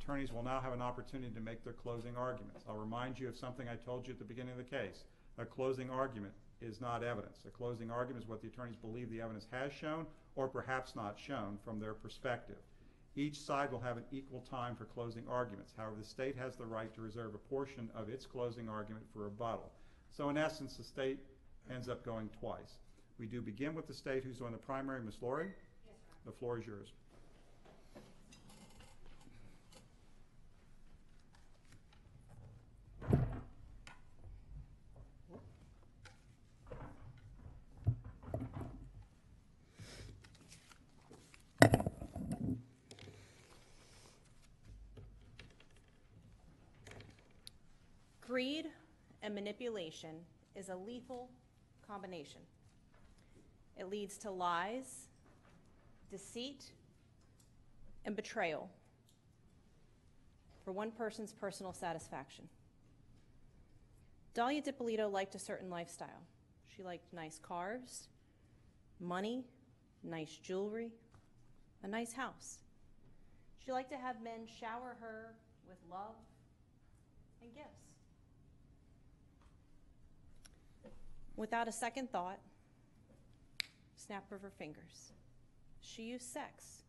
Attorneys will now have an opportunity to make their closing arguments. I'll remind you of something I told you at the beginning of the case. A closing argument is not evidence. A closing argument is what the attorneys believe the evidence has shown or perhaps not shown from their perspective. Each side will have an equal time for closing arguments. However, the state has the right to reserve a portion of its closing argument for rebuttal. So in essence, the state ends up going twice. We do begin with the state who's on the primary. Ms. Laurie? Yes, sir. The floor is yours. Greed and manipulation is a lethal combination. It leads to lies, deceit, and betrayal for one person's personal satisfaction. Dalia Dippolito liked a certain lifestyle. She liked nice cars, money, nice jewelry, a nice house. She liked to have men shower her with love and gifts. Without a second thought, snap of her fingers, she used sex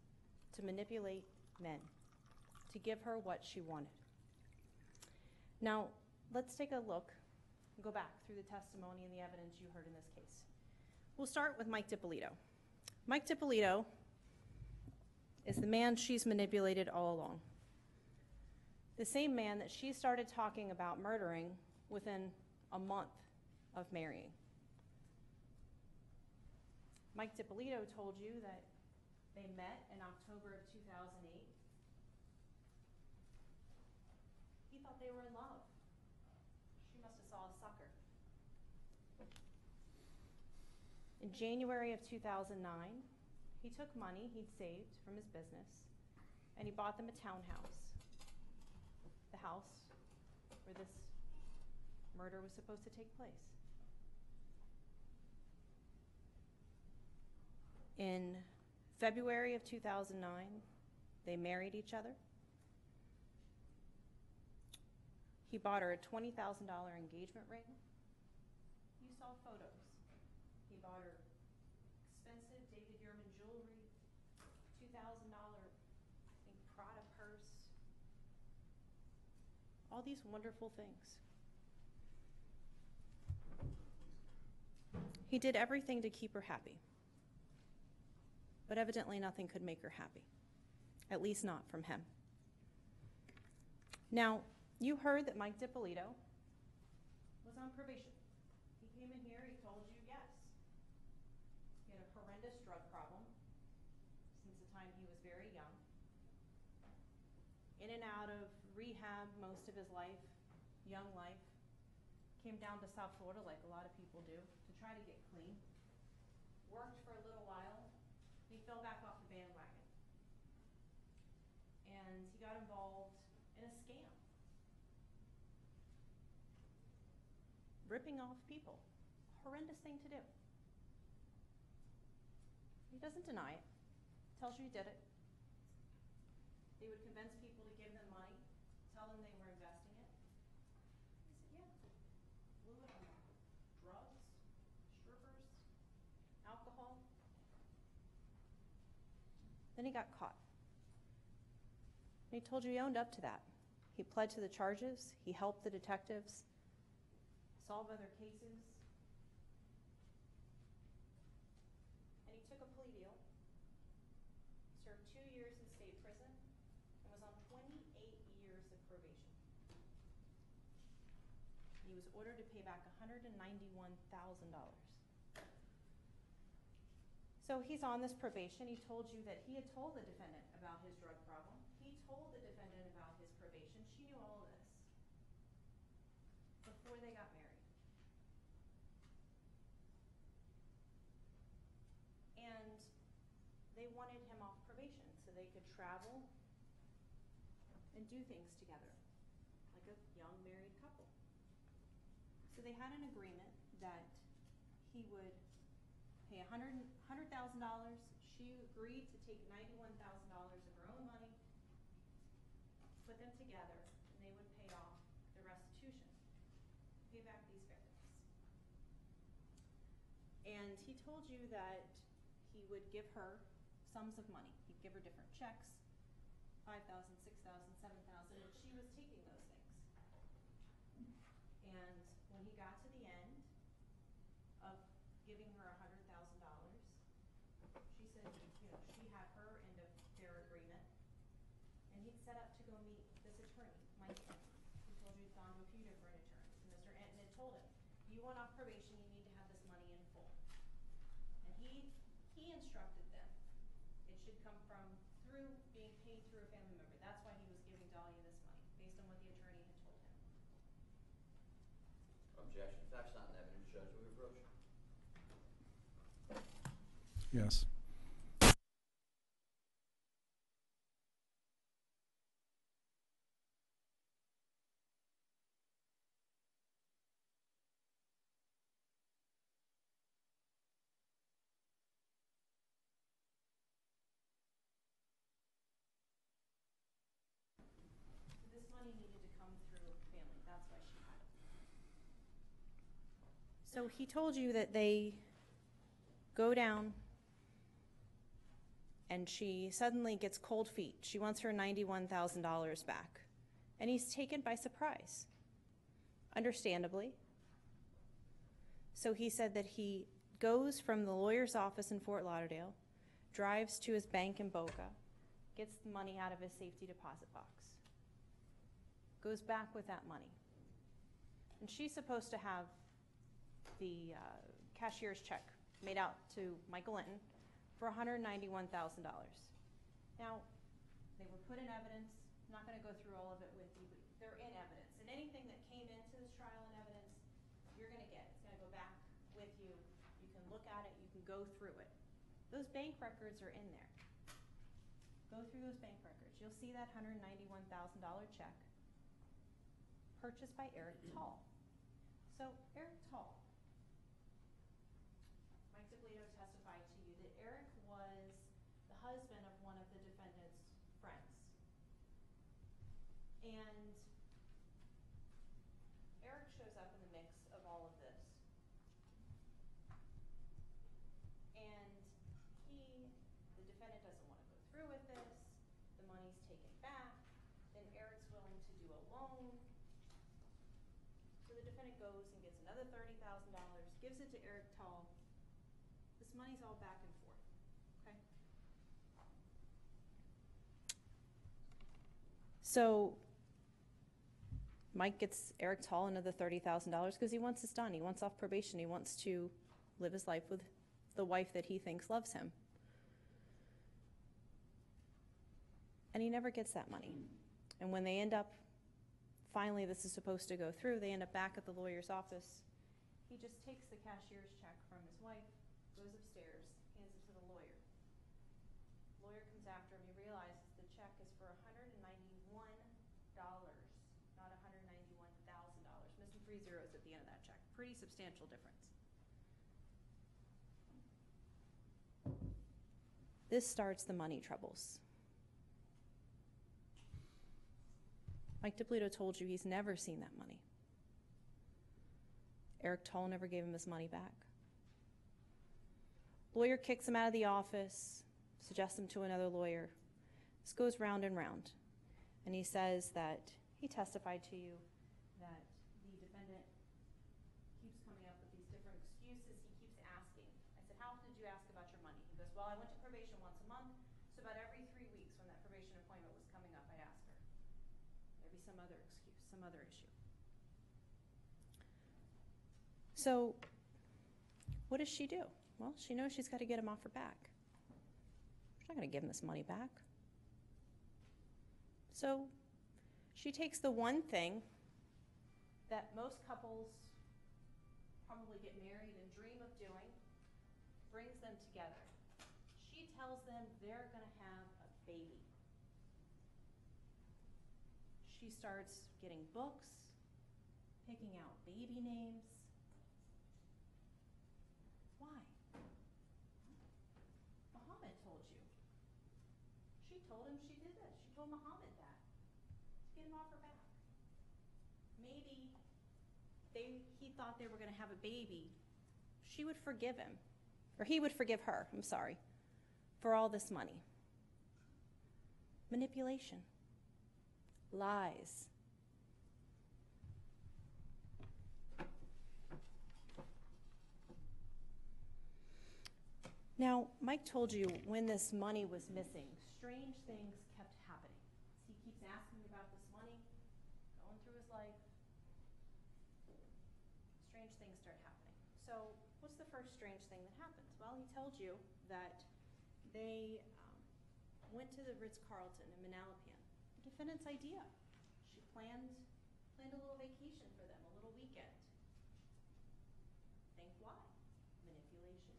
to manipulate men, to give her what she wanted. Now, let's take a look and go back through the testimony and the evidence you heard in this case. We'll start with Mike Dippolito. Mike Dippolito is the man she's manipulated all along. The same man that she started talking about murdering within a month of marrying. Mike Dippolito told you that they met in October of 2008. He thought they were in love. She must have saw a sucker. In January of 2009, he took money he'd saved from his business and he bought them a townhouse, the house where this murder was supposed to take place. In February of 2009, they married each other. He bought her a $20,000 engagement ring. You saw photos. He bought her expensive David Yurman jewelry, $2,000, I think, Prada purse. All these wonderful things. He did everything to keep her happy. But evidently nothing could make her happy, at least not from him. Now, you heard that Mike Dippolito was on probation. He came in here, he told you yes. He had a horrendous drug problem since the time he was very young. In and out of rehab most of his life, young life. Came down to South Florida like a lot of people do to try to get clean. Worked for a little while. He fell back off the bandwagon. And he got involved in a scam. Ripping off people. Horrendous thing to do. He doesn't deny it. Tells you he did it. They would convince people to give them money, tell them they were investing it. He said, yeah. Blew it on drugs, strippers, alcohol. Then he got caught. And he told you he owned up to that. He pled to the charges. He helped the detectives solve other cases. And he took a plea deal, served 2 years in state prison, and was on 28 years of probation. He was ordered to pay back $191,000. So he's on this probation. He told you that he had told the defendant about his drug problem. He told the defendant about his probation. She knew all of this before they got married. And they wanted him off probation so they could travel and do things together, like a young married couple. So they had an agreement that he would pay $100,000. She agreed to take $91,000 of her own money, put together and they would pay off the restitution, pay back these victims. And he told you that he would give her sums of money. He'd give her different checks, $5,000, $6,000, $7,000, and she was taking those things. And when he got to the end of giving her $100,000, she said, you know, she had her end of their agreement, and he'd set up to go meet this attorney, Mike Enton. He told you he'd gone to a few different attorneys, and Mr. Enton had told him, you went off probation, you need to have this money in full. And he instructed them it should come from through being paid through a family member. That's why he was giving Dalia this money, based on what the attorney had told him. Objection. Facts not in evidence, Judge. We approach. Yes. This money needed to come through family. That's why she had it. So he told you that they go down and she suddenly gets cold feet. She wants her $91,000 back. And he's taken by surprise, understandably. So he said that he goes from the lawyer's office in Fort Lauderdale, drives to his bank in Boca, gets the money out of his safety deposit box, goes back with that money. And she's supposed to have the cashier's check made out to Michael Enton for $191,000. Now, they were put in evidence. I'm not going to go through all of it with you, but they're in evidence. And anything that came into this trial in evidence, you're going to get. It's going to go back with you. You can look at it. You can go through it. Those bank records are in there. Go through those bank records. You'll see that $191,000 check purchased by Eric Tall. So Eric Tall, Mike Dippolito testified to you that Eric was the husband of one of the defendant's friends. And Eric shows up in the mix of all of this. And the defendant doesn't want to go through with this. The money's taken back. Then Eric's willing to do a loan. So the defendant goes and gets another $30,000, gives it to Eric Tall. This money's all back and forth, okay? So Mike gets Eric Tall another $30,000 because he wants this done. He wants off probation. He wants to live his life with the wife that he thinks loves him. And he never gets that money. And when they end up, finally this is supposed to go through, they end up back at the lawyer's office. He just takes the cashier's check from his wife, goes upstairs, hands it to the lawyer. Lawyer comes after him. He realizes the check is for $191, not $191,000. Missing 3 zeros at the end of that check. Pretty substantial difference. This starts the money troubles. Mike Dippolito told you he's never seen that money. Eric Tall never gave him his money back. Lawyer kicks him out of the office, suggests him to another lawyer. This goes round and round. And he says that he testified to you that the defendant keeps coming up with these different excuses. He keeps asking. I said, how often did you ask about your money? He goes, well, I went to probation once a month, so about every 3 weeks when that probation appointment was coming up, I'd ask her. There'd be some other excuse, some other issue. So what does she do? Well, she knows she's got to get him off her back. She's not going to give him this money back. So she takes the one thing that most couples probably get married and dream of doing, brings them together. She tells them they're going to have a baby. She starts getting books, picking out baby names. Why? Muhammad told you. She told him she did this. She told Muhammad that to get him off he thought they were going to have a baby, she would forgive him, or he would forgive her, I'm sorry, for all this money. Manipulation. Lies. Now, Mike told you when this money was missing, strange things kept happening. He keeps asking about this money, going through his life. Strange things start happening. So, what's the first strange thing that happens? Well, he told you that they went to the Ritz-Carlton in Manalapan. The defendant's idea. She planned a little vacation for them, a little weekend. Think why? Manipulation.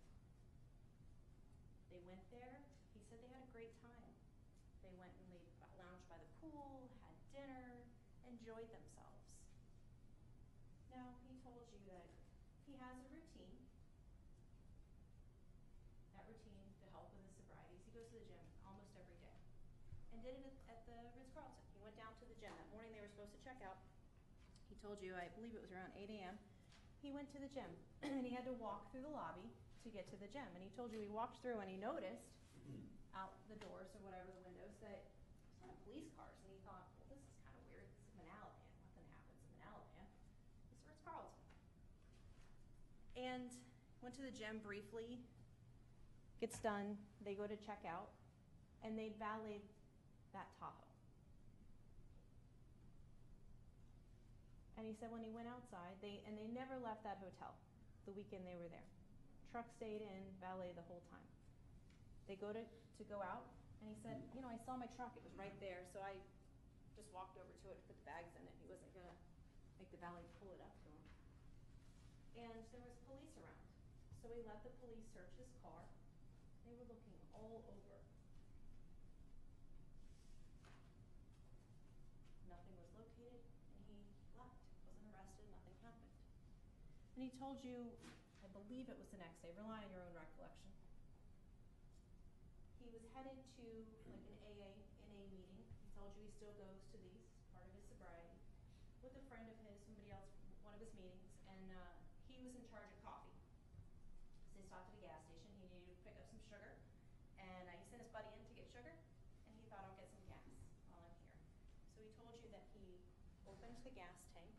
They went there. He said they had a great time. They went and they lounged by the pool, had dinner, enjoyed themselves. Now, he told you that he has a routine. That routine to help with his sobriety. He goes to the gym almost every day. And did it at the Ritz-Carlton. He went down to the gym. That morning they were supposed to check out. He told you, I believe it was around 8 a.m., he went to the gym. And he had to walk through the lobby to get to the gym. And he told you he walked through and he noticed out the doors or whatever, the windows, that there's a lot of police cars. And he thought, well, this is kind of weird. This is Manalapan. Nothing happens in Manalapan. It's Ritz-Carlton. And went to the gym briefly, gets done, they go to check out, and they valeted that Tahoe. And he said when he went outside, they never left that hotel the weekend they were there. Truck stayed in, valet the whole time. They go to go out, and he said, you know, I saw my truck, it was right there, so I just walked over to it, put the bags in it. He wasn't gonna make the valet pull it up to him. And there was police around. So he let the police search his car. They were looking all over. Nothing was located, and he left. Wasn't arrested, nothing happened. And he told you, I believe it was the next day, rely on your own recollection. He was headed to like an NA meeting. He told you he still goes to these, part of his sobriety, with a friend of his, somebody else, one of his meetings, and he was in charge of coffee. So they stopped at a gas station. He needed to pick up some sugar, and he sent his buddy in to get sugar, and he thought, I'll get some gas while I'm here. So he told you that he opened the gas tank,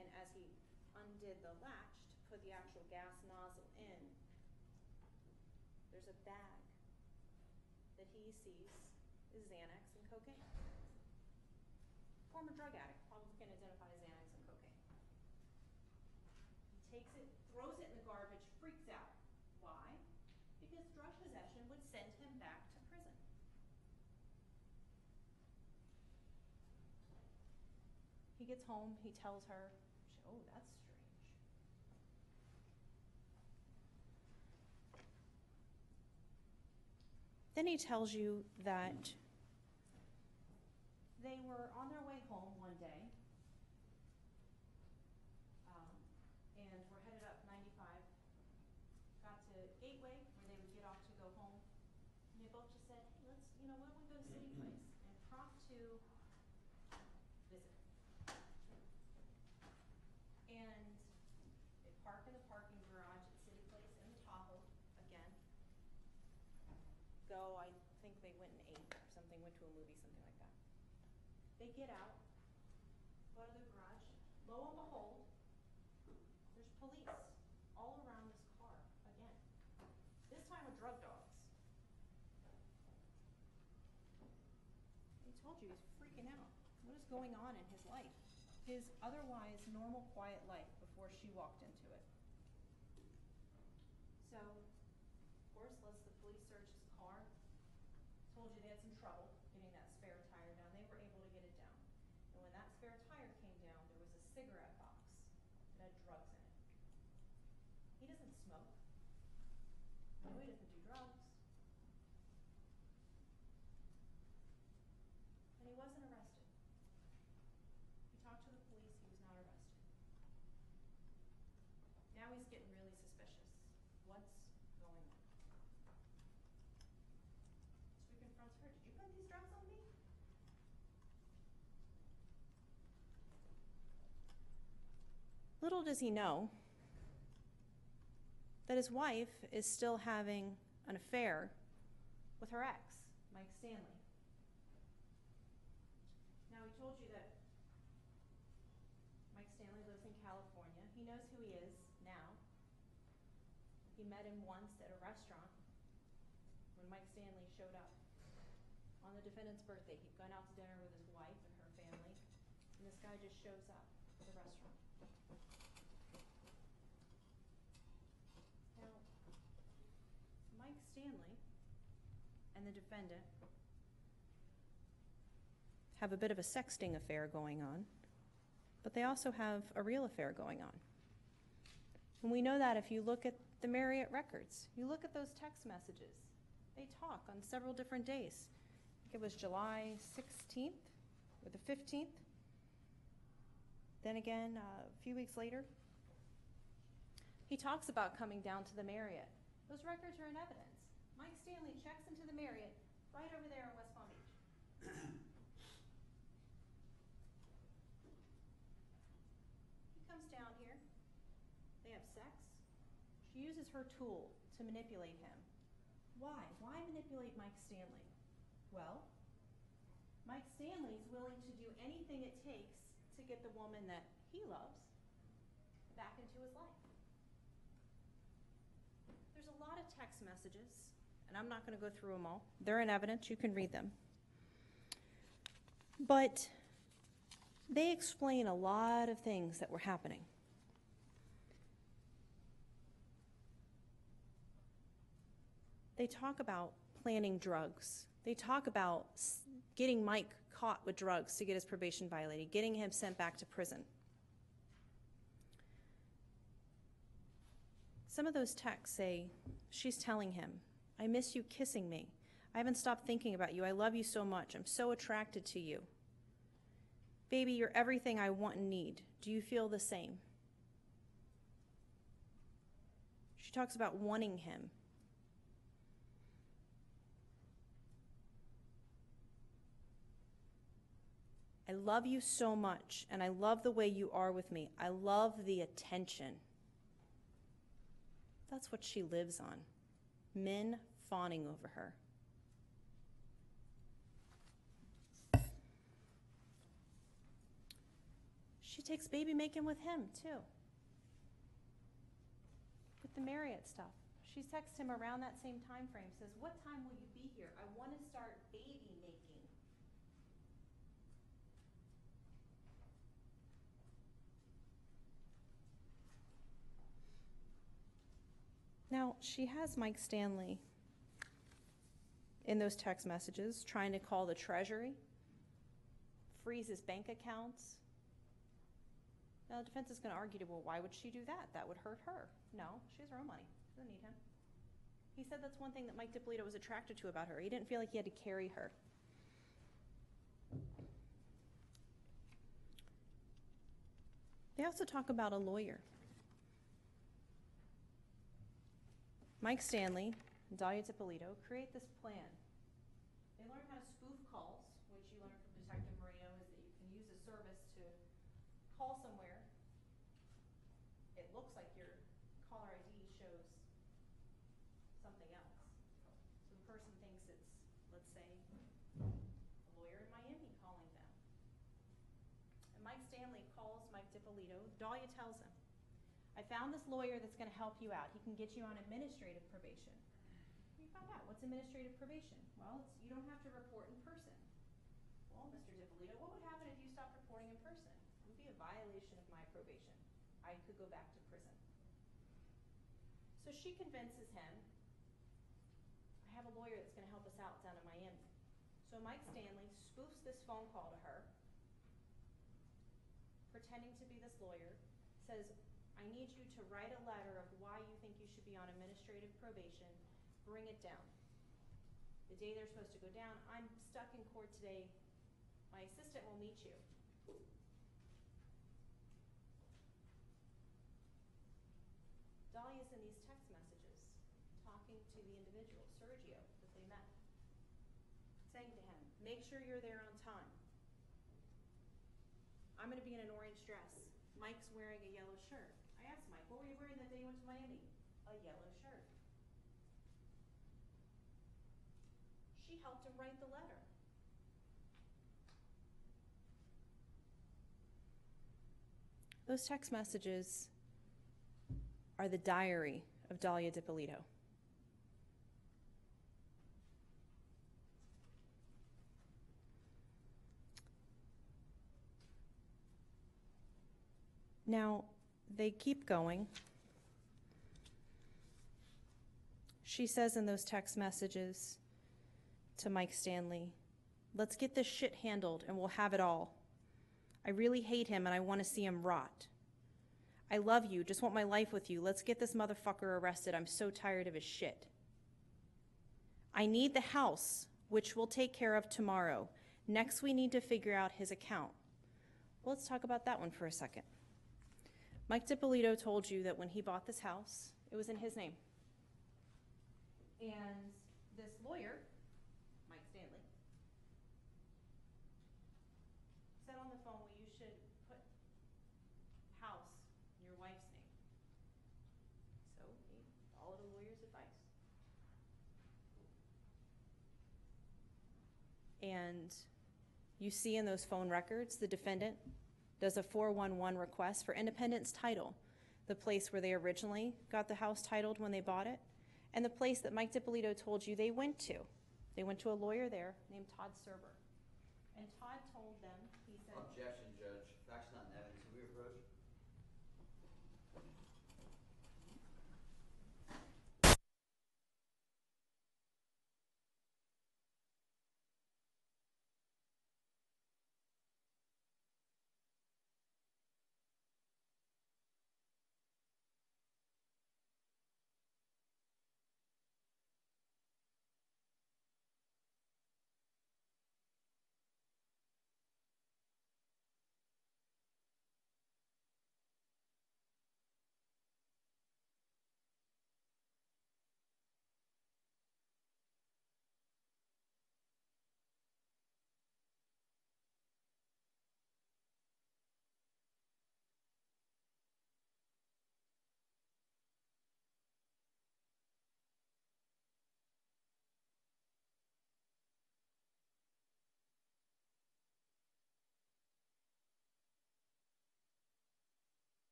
and as he undid the latch to put the actual gas nozzle in, there's a bag that he sees is Xanax and cocaine. Former drug addict, probably can identify Xanax and cocaine. He takes it, throws it in the garbage, freaks out. Why? Because drug possession would send him back to prison. He gets home, he tells her, oh, that's strange. Then he tells you that they were on their way home one day, and were headed up 95, got to Gateway, where they would get off to go home, and they both just said, hey, let's, why don't we go to City Place, and prompt to visit. And they park in the parking garage at City Place in the Tahoe again. I think they went and ate or something, went to a movie, something like that. They get out, go to the garage. Lo and behold, there's police all around this car again. This time with drug dogs. He told you he's freaking out. What is going on in his life? His otherwise normal, quiet life before she walked into it. So, of course, lets the police search his car. Told you they had some trouble getting that spare tire down. They were able to get it down. And when that spare tire came down, there was a cigarette box that had drugs in it. He doesn't smoke. No, he doesn't do drugs. And he wasn't arrested. He talked to the police, he was not arrested. Now he's getting really suspicious. What's going on? So he confronts her. Did you put these drugs on me? does he know that his wife is still having an affair with her ex, Mike Stanley? Now, he told you that Mike Stanley lives in California. He knows who he is now. He met him once at a restaurant when Mike Stanley showed up on the defendant's birthday. He'd gone out to dinner with his wife and her family, and this guy just shows up at the restaurant. Now, Mike Stanley and the defendant have a bit of a sexting affair going on, but they also have a real affair going on. And we know that if you look at the Marriott records, you look at those text messages, they talk on several different days. I think it was July 16th or the 15th. Then again, a few weeks later, he talks about coming down to the Marriott. Those records are in evidence. Mike Stanley checks into the Marriott right over there in West Palm Beach. He comes down here. They have sex. She uses her tool to manipulate him. Why? Why manipulate Mike Stanley? Well, Mike Stanley's willing to do anything it takes to get the woman that he loves back into his life. There's a lot of text messages, and I'm not going to go through them all. They're in evidence. You can read them. But they explain a lot of things that were happening. They talk about planning drugs. They talk about getting Mike caught with drugs to get his probation violated, getting him sent back to prison. Some of those texts say, she's telling him, I miss you kissing me. I haven't stopped thinking about you. I love you so much. I'm so attracted to you. Baby, you're everything I want and need. Do you feel the same? She talks about wanting him. I love you so much, and I love the way you are with me. I love the attention. That's what she lives on. Men fawning over her. She takes baby making with him, too. With the Marriott stuff. She texts him around that same time frame, says, what time will you be here? I want to start baby making. Now, she has Mike Stanley in those text messages trying to call the Treasury, freeze his bank accounts. Now, the defense is going to argue, well, why would she do that? That would hurt her. No, she has her own money. She doesn't need him. He said that's one thing that Mike Dippolito was attracted to about her. He didn't feel like he had to carry her. They also talk about a lawyer. Mike Stanley and Dalia Dippolito create this plan. They learn how to spoof calls, which you learned from Detective Moreno, is that you can use a service to call somewhere. It looks like your caller ID shows something else. So the person thinks it's, let's say, a lawyer in Miami calling them. And Mike Stanley calls Mike Dippolito. Dalia tells him, I found this lawyer that's going to help you out. He can get you on administrative probation. You find out, what's administrative probation? Well, you don't have to report in person. Well, Mr. Dippolito, what would happen if you stopped reporting in person? It would be a violation of my probation. I could go back to prison. So she convinces him, I have a lawyer that's going to help us out down in Miami. So Mike Stanley spoofs this phone call to her, pretending to be this lawyer, says, I need you to write a letter of why you think you should be on administrative probation. Bring it down. The day they're supposed to go down, I'm stuck in court today. My assistant will meet you. Dalia's in these text messages talking to the individual, Sergio, that they met, saying to him, make sure you're there on time. I'm going to be in an orange dress. Mike's wearing a yellow shirt. I asked Mike, what were you wearing that day you went to Miami? A yellow shirt. She helped him write the letter. Those text messages are the diary of Dalia Dippolito. Now, they keep going. She says in those text messages to Mike Stanley, let's get this shit handled and we'll have it all. I really hate him and I want to see him rot. I love you, just want my life with you. Let's get this motherfucker arrested. I'm so tired of his shit. I need the house, which we'll take care of tomorrow. Next, we need to figure out his account. Well, let's talk about that one for a second. Mike Dippolito told you that when he bought this house, it was in his name. And this lawyer, Mike Stanley, said on the phone, well, you should put house in your wife's name. So he followed a lawyer's advice. And you see in those phone records, the defendant does a 411 request for Independence Title, the place where they originally got the house titled when they bought it, and the place that Mike Dippolito told you they went to. They went to a lawyer there named Todd Serber. And Todd told them, he said— Objection, Judge. Facts not in evidence. Have we approached?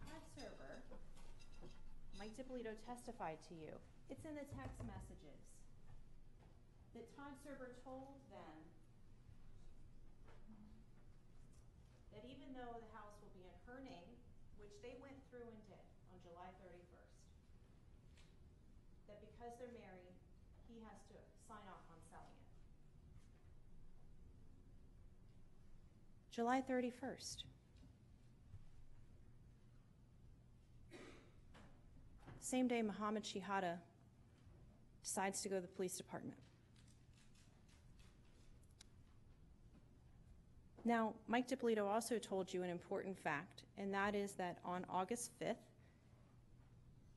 Todd Serber, Mike Dippolito testified to you. It's in the text messages that Todd Serber told them that even though the house will be in her name, which they went through and did on July 31st, that because they're married, he has to sign off on selling it. July 31st. Same day Mohammed Shihada decides to go to the police department. Now, Mike Dippolito also told you an important fact, and that is that on August 5th,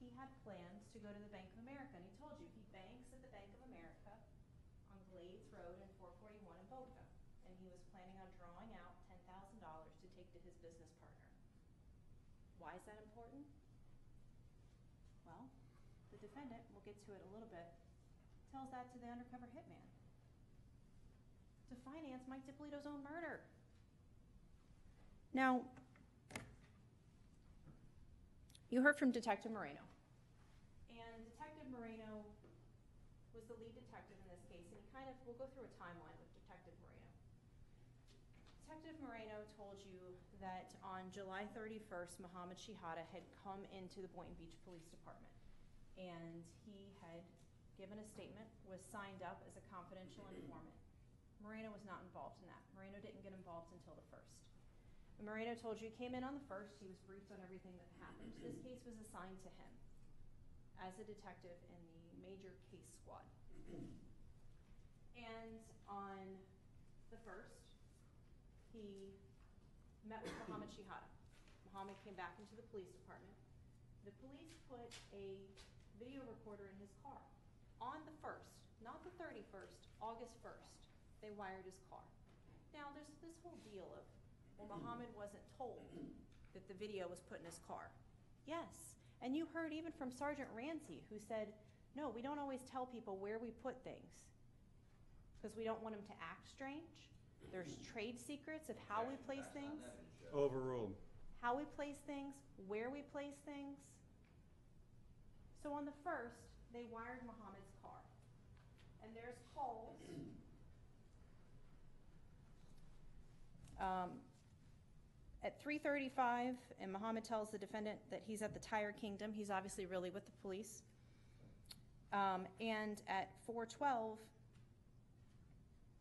he had plans to go to the Bank of America, and he told you he banks at the Bank of America on Glades Road and 441 in Boca, and he was planning on drawing out $10,000 to take to his business partner. Why is that important? Well, the defendant, we'll get to it a little bit, tells that to the undercover hitman to finance Mike Dippolito's own murder. Now, you heard from Detective Moreno, and Detective Moreno was the lead detective in this case, and we'll go through a timeline with Detective Moreno. Detective Moreno told you that on July 31st, Mohammed Shihada had come into the Boynton Beach Police Department, and he had given a statement, was signed up as a confidential informant. Moreno was not involved in that. Moreno didn't get involved until the 1st. When Moreno told you he came in on the 1st, he was briefed on everything that happened. This case was assigned to him as a detective in the major case squad. And on the 1st, he met with Mohammed Shihada. Mohammed came back into the police department, The police put a video recorder in his car on the 1st, not the 31st, August 1st. They wired his car. Now, there's this whole deal of, well, Muhammad wasn't told that the video was put in his car. Yes, and you heard even from Sergeant Ramsey, who said, no, we don't always tell people where we put things because we don't want them to act strange. There's trade secrets of how we place things. Overruled. How we place things, where we place things. So on the 1st, they wired Muhammad's car. And there's calls. At 3:35, and Muhammad tells the defendant that he's at the Tire Kingdom. He's obviously really with the police. And at 4:12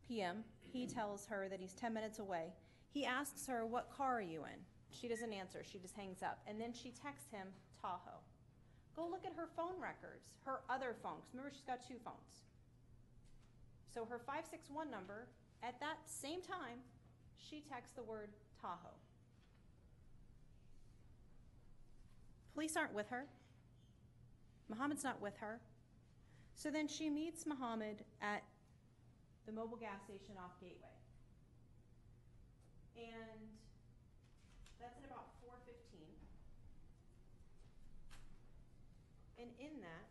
p.m., he tells her that he's 10 minutes away. He asks her, what car are you in? She doesn't answer. She just hangs up. And then she texts him, Tahoe. Go look at her phone records, her other phone, 'cause remember she's got 2 phones. So her 561 number, at that same time, she texts the word Tahoe. Police aren't with her. Muhammad's not with her. So then she meets Muhammad at the mobile gas station off Gateway. And that's at about 4:15. And in that,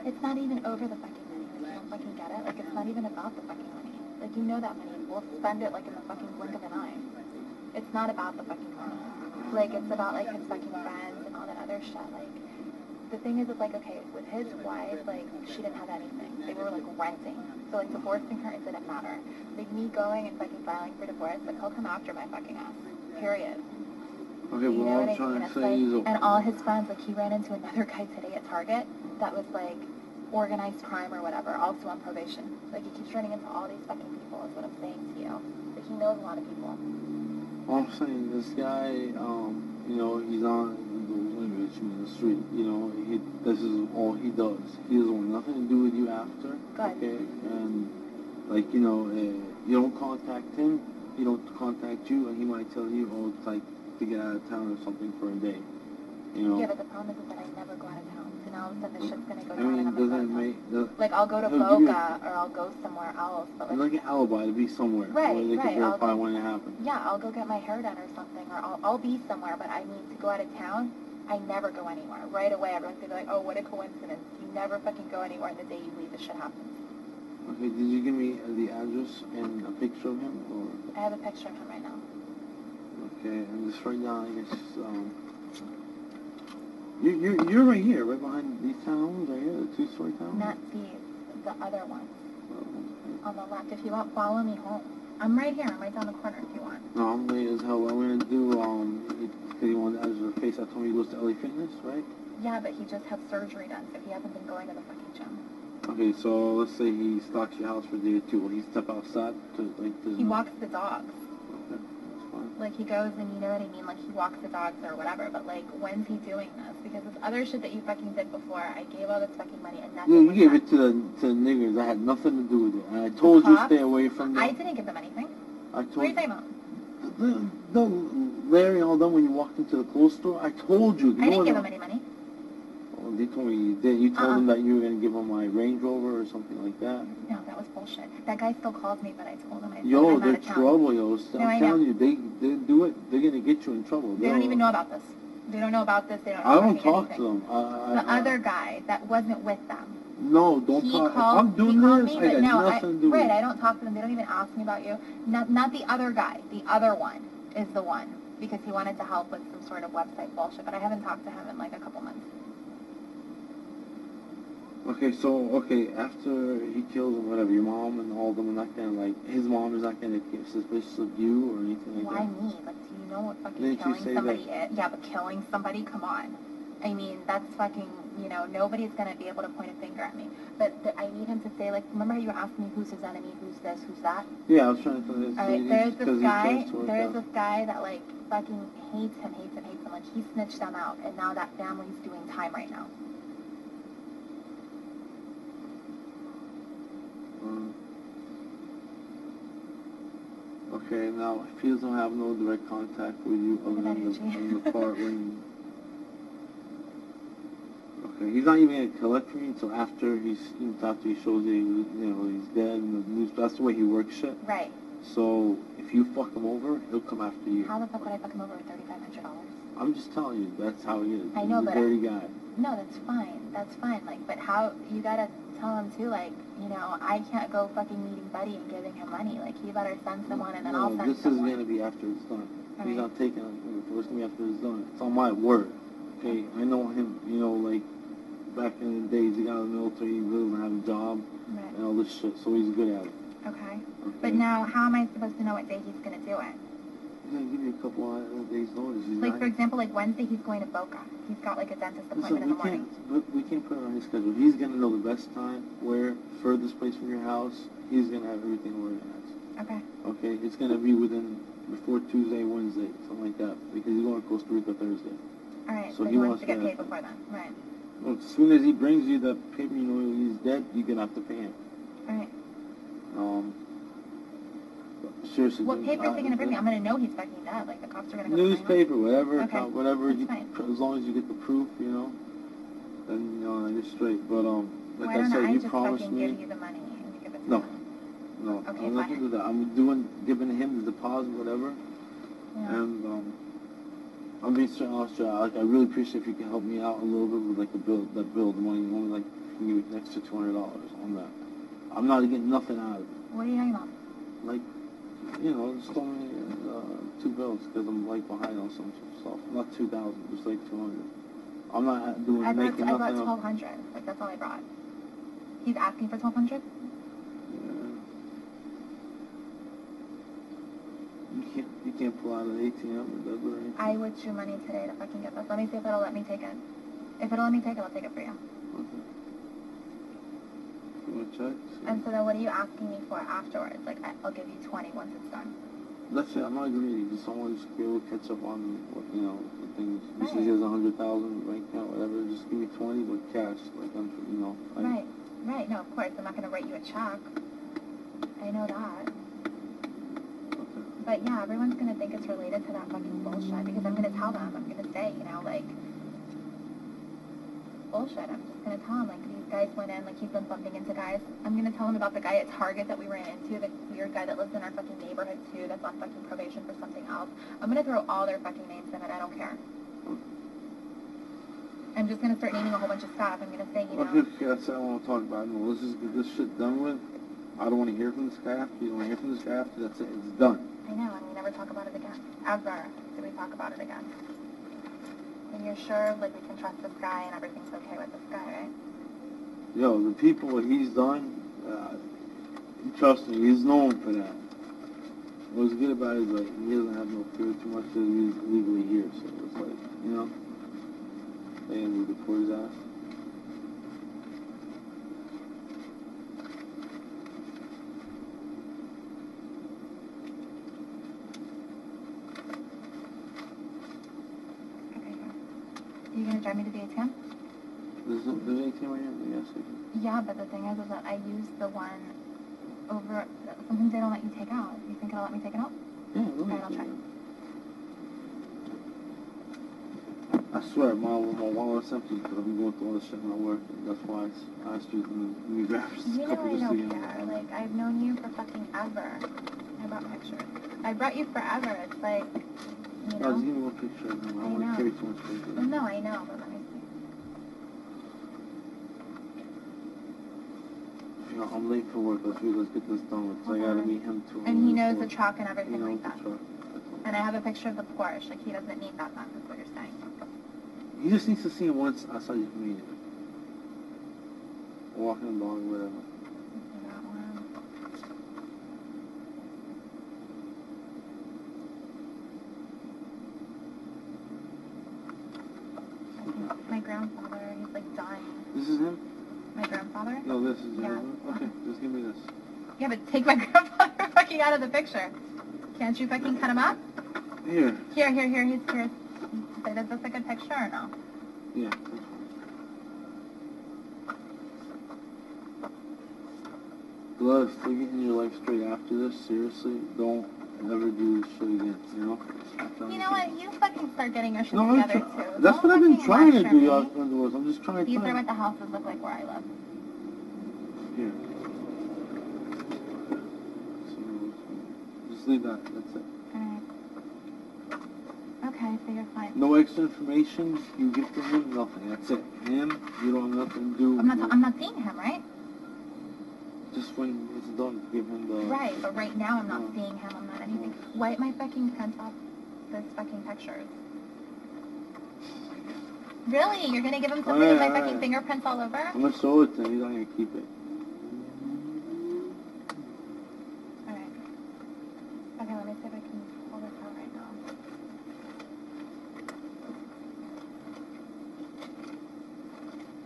it's not even over the fucking money. Like, you don't fucking get it. Like, it's not even about the fucking money. Like, you know that money. We'll spend it, like, in the fucking blink of an eye. It's not about the fucking money. Like, it's about, like, his fucking friends and all that other shit. Like, the thing is, it's like, okay, with his wife, like, she didn't have anything. They were, like, renting. So, like, divorcing her, it didn't matter. Like, me going and fucking filing for divorce, like, he'll come after my fucking ass. Period. Okay, You well, know I'm trying to say is... And all his friends, like, he ran into another guy today at Target that was, like, organized crime or whatever, also on probation. Like, he keeps running into all these fucking people, is what I'm saying to you. Like, he knows a lot of people. Well, I'm saying this guy, you know, he's on the street, you know, this is all he does. He doesn't want nothing to do with you after. Good. Okay, and, like, you know, you don't contact him, he don't contact you, and he might tell you, oh, it's like to get out of town or something for a day, you know. Yeah, but the problem is that I never go out of town. So now all of a sudden the shit's gonna go I down mean, and I'm doesn't gonna make... like, I'll go to he'll give you Boca or I'll go somewhere else, but like an alibi to be somewhere. Right, where they right, can verify I'll go- when it happened. yeah, I'll go get my hair done or something, or I'll be somewhere, but I need to go out of town. I never go anywhere. Right away, everyone's gonna be like, oh, what a coincidence. You never fucking go anywhere, and the day you leave, the shit happens. Okay, did you give me the address and a picture of him, or? I have a picture of him right now. Okay, and just right now, I guess, you're right here, right behind these townhomes, right here, the 2-story town? Not these, the other one. Oh, On the left. If you want, follow me home. I'm right here. I'm right down the corner if you want. no, I'm late as hell. What I'm gonna do, because he wanted to add his face, I told him he goes to LA Fitness, right? Yeah, but he just had surgery done, so he hasn't been going to the fucking gym. Okay, so let's say he stalks your house for a day or two. Will he step outside to, like, He walks the dogs. Okay, that's fine. Like, he goes and you know what I mean? Like, he walks the dogs or whatever, but, like, when's he doing this? Because this other shit that you fucking did before, I gave all this fucking money and nothing Yeah, you was gave done. it to the niggers. I had nothing to do with it. And I told you cops? stay away from them. I didn't give them anything. I told What are you talking about? Larry, all done when you walked into the clothes store. I told you. I didn't give them any money. Well, They told me you did. You told them that you were going to give them my Range Rover or something like that. No, that was bullshit. That guy still calls me, but I told him Yo, I'm they're out of town. trouble, yo. No, I I'm know. telling you, they do it. They're going to get you in trouble. They don't even know about this. They don't know about this. They don't know I don't fucking talk anything. to them. The other guy that wasn't with them. No, don't He talk. called, I'm doing he called this. me, I but got no, nothing to do with Fred, it. I don't talk to them. They don't even ask me about you. Not the other guy. The other one is the one. Because he wanted to help with some sort of website bullshit, but I haven't talked to him in like a couple months. Okay, so, after he kills him, whatever, your mom and all of them are not going to, like, his mom is not going to get suspicious of you or anything like Why that? me? Like, do you know what fucking Didn't you killing say somebody that? is? Yeah, but killing somebody, come on. I mean, that's fucking, you know, nobody's going to be able to point a finger at me. But I need him to say, like, remember how you were asking me who's his enemy, who's this, who's that? Yeah, I was trying to tell you. All right, there's this guy that, like, fucking hates him. Like, he snitched them out, and now that family's doing time right now. Okay, now, if he doesn't have no direct contact with you other than the part when... Okay, he's not even going to collect from you until after he shows you, he's dead and the news. That's the way he works shit. Right. So, if you fuck him over, he'll come after you. How the fuck would I fuck him over with $3,500? I'm just telling you, that's how he is. I know, He's a but dirty guy. No, that's fine. Like, but how, you gotta tell him too, like, you know, I can't go fucking meeting Buddy and giving him money. Like, he better send someone and then I'll send this someone. is going to be after it's done. All He's right. not taking it. It's going to be after it's done. It's on my word. Okay, I know him, like, back in the days, he got in the military, he really didn't have a job, Right. and all this shit, so he's good at it. Okay. But now, how am I supposed to know what day he's gonna do it? He's going to give you a couple of days' notice. He's Like, not, for example, like Wednesday he's going to Boca. He's got like a dentist appointment in the morning. we can't put it on his schedule. He's going to know the best time, where, furthest place from your house. He's going to have everything organized. Okay. Okay, it's going to be before Tuesday, Wednesday, something like that, because he's going to Costa Rica Thursday. All right. So So he he wants wants to get to- paid before then. Right. Well, as soon as he brings you the paper, you know he's dead, you're going to have to pay him. All right. Seriously. What paper is he gonna bring me? I'm gonna know he's fucking dead. Like the cops are gonna come. Newspaper, whatever, Okay, whatever. that's fine. As long as you get the proof, then you're straight. But like Why I don't said, I you just promised fucking me. give you the money and you give it to No, him? no, Okay, I'm not fine. gonna do that. I'm giving him the deposit, whatever, Yeah. and I'm being straight honest. Like I really appreciate if you can help me out a little bit with like the money. Only like you can give me an extra $200 on that. I'm not getting nothing out of it. What are you talking about? Like, just throw me 2 bills because I'm like behind on some stuff. Not 2,000, just like 200. I'm not I making brought nothing up. 1,200. Like that's all I brought. He's asking for 1,200. You can't pull out an ATM or debit or anything. I would chew money today to fucking get this. Let me see if it'll let me take it. If it'll let me take it, I'll take it for you. Okay. You want to check? And so then what are you asking me for afterwards? Like I'll give you 20 once it's done. That's it. I'm not greedy. Just I want to be able to catch up on what the things. He Right. says he has 100,000 bank account, whatever. Just give me 20, but cash. Like I'm, like, Right. No, of course. I'm not gonna write you a check. I know that. Okay. But yeah, everyone's gonna think it's related to that fucking bullshit because I'm gonna tell them. I'm gonna say, like, bullshit. I'm just gonna tell them, like, these guys went in, like, he's been bumping into guys. I'm gonna tell him about the guy at Target that we ran into, the weird guy that lives in our fucking neighborhood too, that's on fucking probation for something else. I'm gonna throw all their fucking names in it. I don't care. I'm just gonna start naming a whole bunch of stuff. I'm gonna say, Okay, that's what I want to talk about. No, let's just get this shit done with. I don't want to hear from this guy after. You don't want to hear from this guy after. That's it. It's done. I know, and we never talk about it again. Ever do we talk about it again. And you're sure, like, we can trust this guy and everything's okay with this guy, right? Yo, the people what he's done, trust me, he's known for that. What's good about it is, like, he doesn't have no fear too much because he's legally here. So it's like, they can deport his ass. Okay, here. You gonna drive me to the ATM? There's ATM right here? Yes, I can. Yeah, but the thing is that I used the one over, sometimes they don't let you take out. You think it'll let me take it out? Yeah, Alright, I'll try. I swear, my wallet's empty because I've been going through all this shit at work. And that's why I asked you to me grab just You a know couple I just to don't get care. Like, I've known you for fucking ever. I brought pictures. I brought you forever. It's like, you No, know? just give me one picture. I don't want to carry too much paper. Well, no, I know, but let me see. You know, I'm late for work. Let's get this done with. So I gotta meet him too. And he knows the truck and He everything knows like the that. truck. And I have a picture of the Porsche. Like, he doesn't need that much, is what you're saying. He just needs to see him once outside your community. Walking the dog, whatever. That one. I think my grandfather, he's like dying. This is him? My grandfather? No, this is Yeah. him. Okay, just give me this. Yeah, but take my grandfather fucking out of the picture. Can't you fucking cut him up? Here. Here, he's here. Is this a good picture or no? Yeah, that's fine. Blood, if you're getting your life straight after this, seriously, don't ever do this shit again, you know? You know what? You fucking start getting your shit No, together too. that's Don't what I've been fucking trying to lecture do, me. y'all underworlds. I'm just trying to These tell are you. what the houses look like where I live. Here. Just leave that, that's it. Alright. Okay, so you're fine. No extra information you give to him, nothing. That's it. Him, you don't have nothing to do. I'm not seeing him, right? Just when it's done, give him the... Right, but right now I'm not No. seeing him. I'm not anything. Wipe my fucking print off those fucking pictures. Really? You're gonna give him something with my fucking fingerprints all over? I'm gonna show it to him. He's not gonna keep it. Alright. Okay, let me see if I can pull this out right now.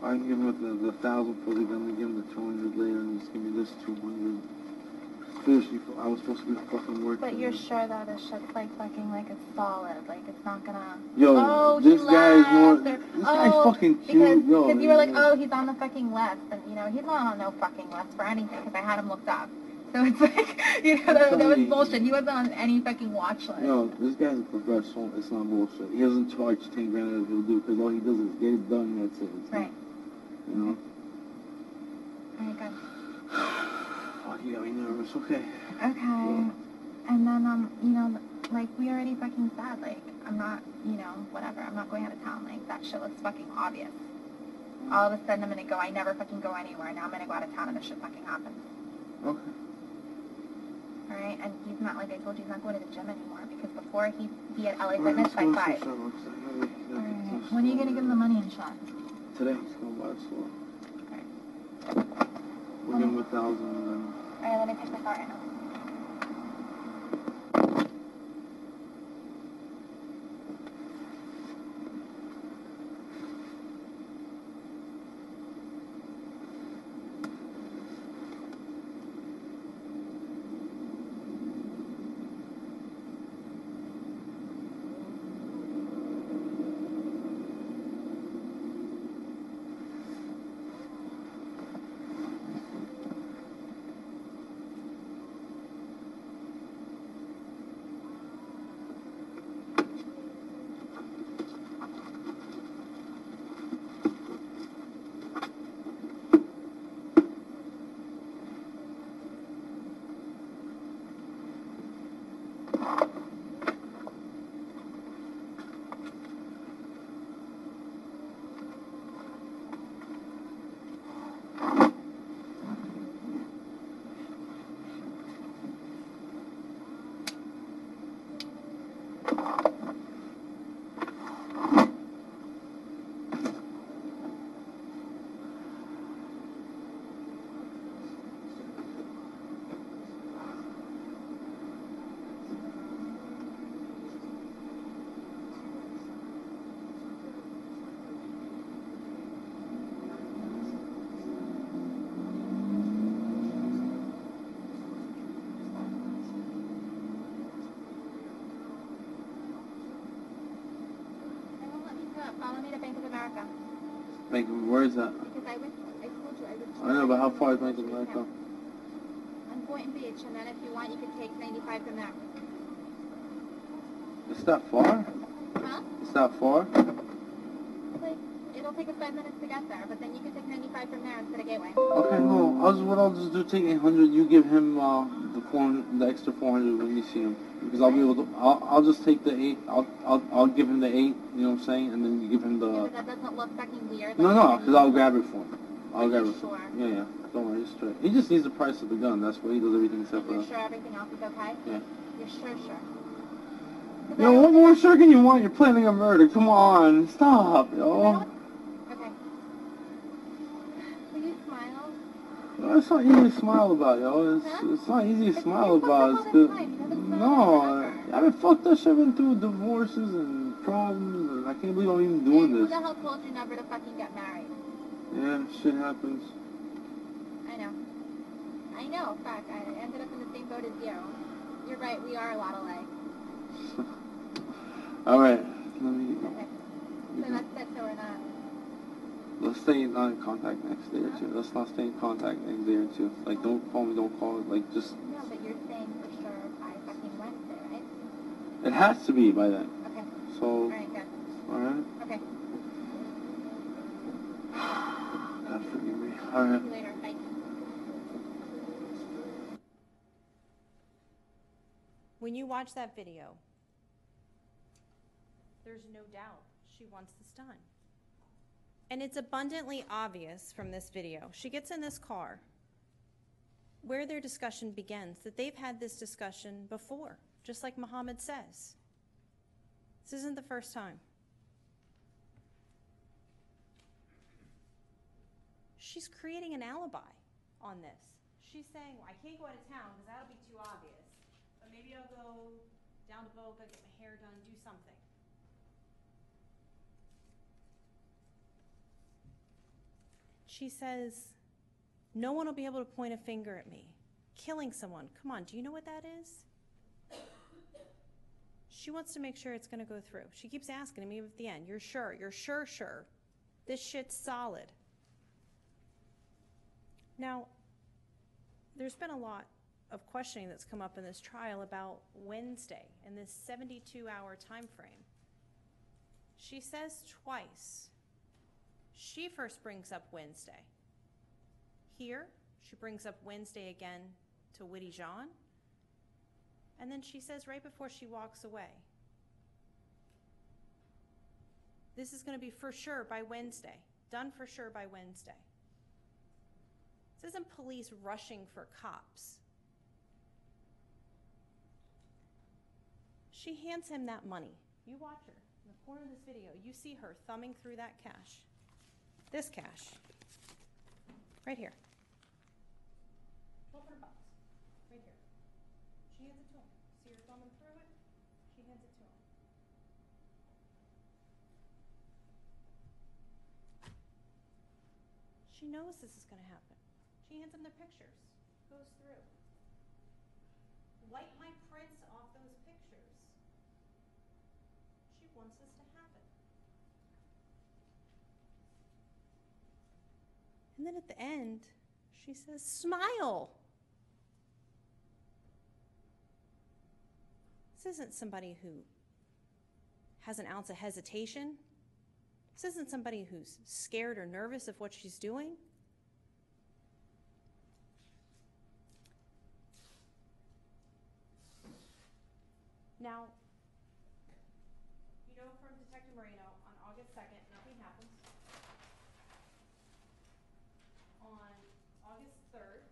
I can give him the 1,000 for the gun, give him the 200 later, and just give me this 200. Seriously, I was supposed to be fucking working. But you're sure that this shit's like fucking like it's solid, like it's not gonna... Yo, oh, this he guy is more... left, or- This guy's fucking cute, because, yo. Because you were like, oh, he's on the fucking list, and you know, he's not on no fucking list for anything, because I had him looked up. So it's like, you know, that was bullshit. He wasn't on any fucking watch list. No, this guy's a professional. It's not bullshit. He doesn't charge 10 grand as he'll do, because all he does is get it done, and that's it. It's Right. You know? Alright, good. Fuck, you got me nervous. Okay. Okay. And then, you know, like, we already fucking said, like, I'm not, you know, whatever, I'm not going out of town. Like, that shit was fucking obvious. All of a sudden, I'm gonna go, I never fucking go anywhere. Now I'm gonna go out of town and this shit fucking happens. Okay. Alright? And he's not, like I told you, he's not going to the gym anymore, because before he'd be at LA Alright, Fitness by let's go 5. to Starbucks. Alright. When are you gonna give him the money and shot? Today. He's going by the store. Alright. We'll give him 1,000 and then... Alright, let me take this out right now. Follow me to Bank of America. Bank of... Where is that? Because I told you, I would... I know, but how far is Bank of America? On Boynton Beach, and then if you want, you could take 95 from there. It's that far? Huh? It's that far? like, it'll take us 5 minutes to get there, but then you can take 95 from there instead of Gateway. Okay, no. I'll just do take 800. You give him the extra 400 when you see him, because I'll be able to. I'll just take the 8. I'll give him the 8. You know what I'm saying? And then you give him the. Yeah, but that doesn't look fucking weird. No, because I'll grab it for him. I'll grab it. Sure. Yeah. Don't worry, just straight. He just needs the price of the gun. That's why he does everything except for. You're sure everything else is okay? Yeah. You're sure. Yo, what more sure can you want? You're planning a murder. Come on, stop, yo. Okay. Will you smile? Well, it's not easy to smile about, yo. It's not easy to smile about. No, I've been fucked up. I've been through divorces and problems, and I can't believe I'm even doing Who this. the hell told you never to fucking get married? Yeah, shit happens. I know, fuck. I ended up in the same boat as you. You're right, we are a lot alike. Alright, let me... Okay. So that's it, so we're not... Let's stay not in contact next day or two. Let's not stay in contact next day or two. Like, don't call me, like, just... No, but you're saying for sure by fucking Wednesday, right? It has to be by then. Okay. So... Alright, good. Alright? Okay. God forgive me. Alright. See you later. Bye. When you watch that video, there's no doubt she wants this done. And it's abundantly obvious from this video. She gets in this car where their discussion begins, that they've had this discussion before, just like Muhammad says. This isn't the first time. She's creating an alibi on this. She's saying, well, I can't go out of town because that'll be too obvious. But maybe I'll go down to Boca, get my hair done, do something. She says, no one will be able to point a finger at me. Killing someone, come on, do you know what that is? She wants to make sure it's gonna go through. She keeps asking me at the end, you're sure, sure. This shit's solid. Now, there's been a lot of questioning that's come up in this trial about Wednesday and this 72-hour time frame. She says twice. She first brings up Wednesday. Here, she brings up Wednesday again to Witty Jean. And then she says right before she walks away, this is going to be for sure by Wednesday, done for sure by Wednesday. This isn't police rushing for cops. She hands him that money. You watch her. In the corner of this video, you see her thumbing through that cash. This cash. Right here. 1,200 bucks. Right here. She hands it to him. See her thumbing through it? She hands it to him. She knows this is going to happen. She hands him the pictures. Goes through. Wipe my prints off those pictures. She wants this to happen. And then at the end, she says, smile. This isn't somebody who has an ounce of hesitation. This isn't somebody who's scared or nervous of what she's doing. Now, you know from Detective Moreno, on August 2nd, nothing happens. On August 3rd,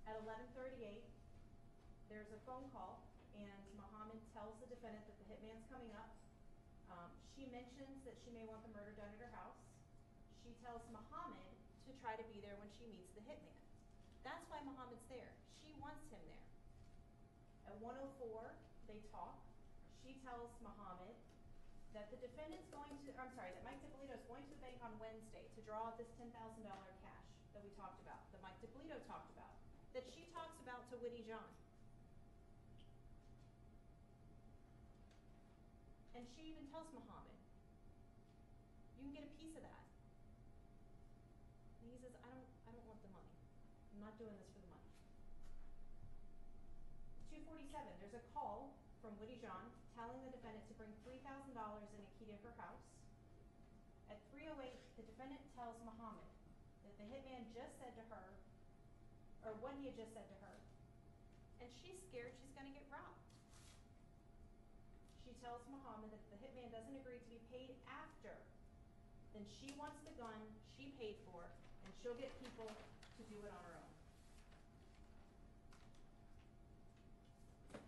at 11:38, there's a phone call, and Muhammad tells the defendant that the hitman's coming up. She mentions that she may want the murder done at her house. She tells Muhammad to try to be there when she meets the hitman. That's why Muhammad's there. She wants him there. At 1:04, they talk. She tells Muhammad that the defendant's going to, I'm sorry, that Mike Dippolito is going to the bank on Wednesday to draw out this $10,000 cash that we talked about, that Mike Dippolito talked about, that she talks about to Witty Jean. And she even tells Muhammad, you can get a piece of that. And he says, I don't want the money. I'm not doing this for the money. 2:47, there's a call from Witty Jean telling the defendant to bring $3,000 in a key to her house. At 3:08, the defendant tells Muhammad that the hitman just said to her, or what he had just said to her, and she's scared she's going to get robbed. She tells Muhammad that if the hitman doesn't agree to be paid after, then she wants the gun she paid for, and she'll get people to do it on her own.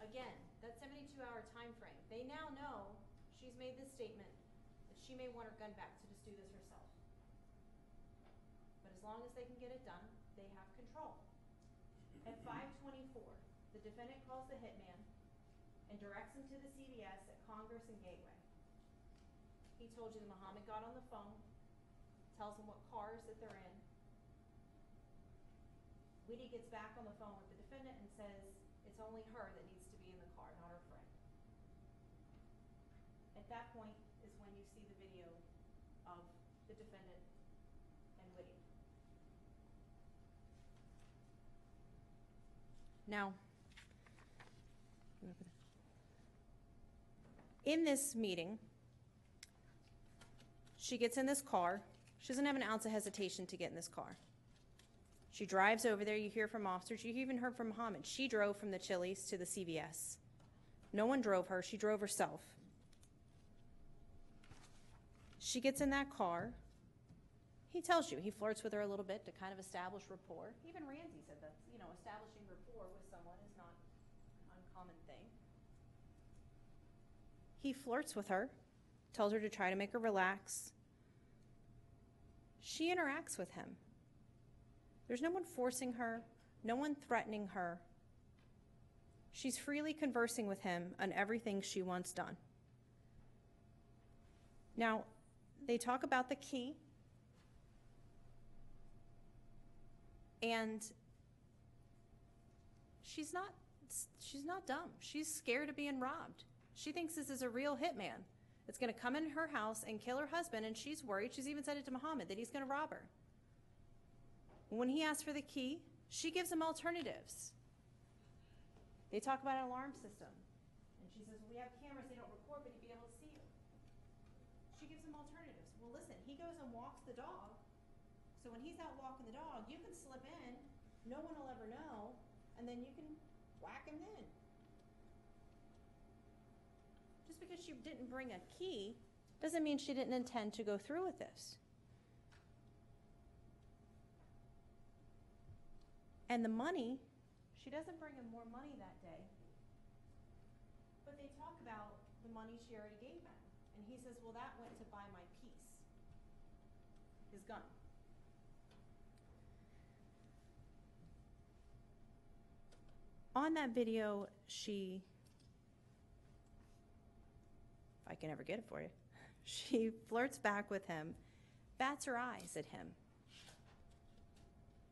Again, that 72-hour time frame, they now know she's made this statement that she may want her gun back to just do this herself. But as long as they can get it done, they have control. At 5:24, the defendant calls the hitman and directs him to the CVS at Congress and Gateway. He told you that Muhammad got on the phone, tells him what cars that they're in. Weedy gets back on the phone with the defendant and says it's only her that needs to be in the car, not her friend. At that point is when you see the video of the defendant and Weedy. Now, in this meeting, she gets in this car. She doesn't have an ounce of hesitation to get in this car. She drives over there. You hear from officers. You even heard from Muhammad. She drove from the Chili's to the CVS. No one drove her. She drove herself. She gets in that car. He tells you, he flirts with her a little bit to kind of establish rapport. Even Ramsey said that, establishing rapport with someone is not an uncommon thing. He flirts with her, tells her to try to make her relax. She interacts with him. There's no one forcing her, no one threatening her. She's freely conversing with him on everything she wants done. Now, they talk about the key, and she's not dumb. She's scared of being robbed. She thinks this is a real hitman that's going to come in her house and kill her husband, and she's worried. She's even said it to Muhammad that he's going to rob her. When he asks for the key, she gives him alternatives. They talk about an alarm system, and she says, well, we have cameras, they don't record, but you'd be able to see you. She gives him alternatives. Well, listen, he goes and walks the dog, so when he's out walking the dog, you can slip in, no one will ever know, and then you can whack him in. Just because she didn't bring a key doesn't mean she didn't intend to go through with this. And the money, she doesn't bring him more money that day, but they talk about the money she already gave him. And he says, well, that went to buy my peace, his gun. On that video, if I can ever get it for you, she flirts back with him, bats her eyes at him.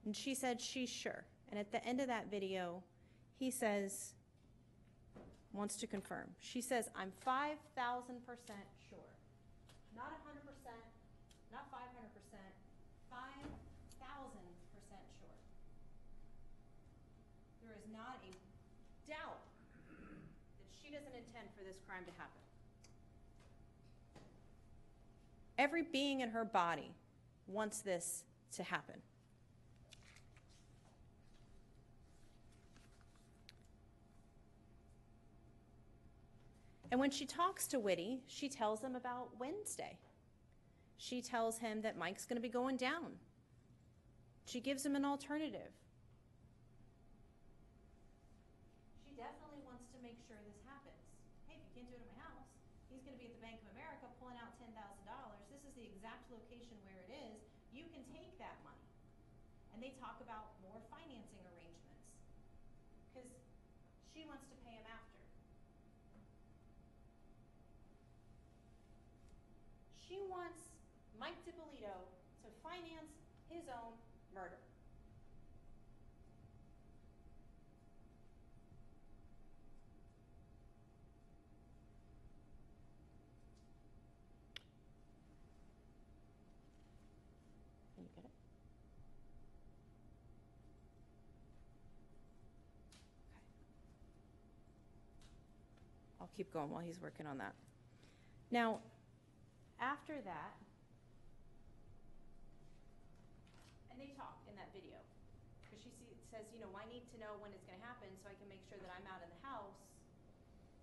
And she said she's sure. And at the end of that video, he says, wants to confirm. She says, I'm 5,000% sure. Not 100%, not 500%, 5,000% sure. There is not a doubt that she doesn't intend for this crime to happen. Every being in her body wants this to happen. And when she talks to Whitty, she tells him about Wednesday. She tells him that Mike's going to be going down. She gives him an alternative. She definitely wants to make sure this happens. Hey, if you can't do it at my house, he's going to be at the Bank of America pulling out $10,000. This is the exact location where it is. You can take that money. And they talk about more financing arrangements because she wants to pay him after. She wants Mike Dippolito to finance his own murder. Can you get it? Okay. I'll keep going while he's working on that. Now, after that, says, you know, I need to know when it's going to happen so I can make sure that I'm out of the house.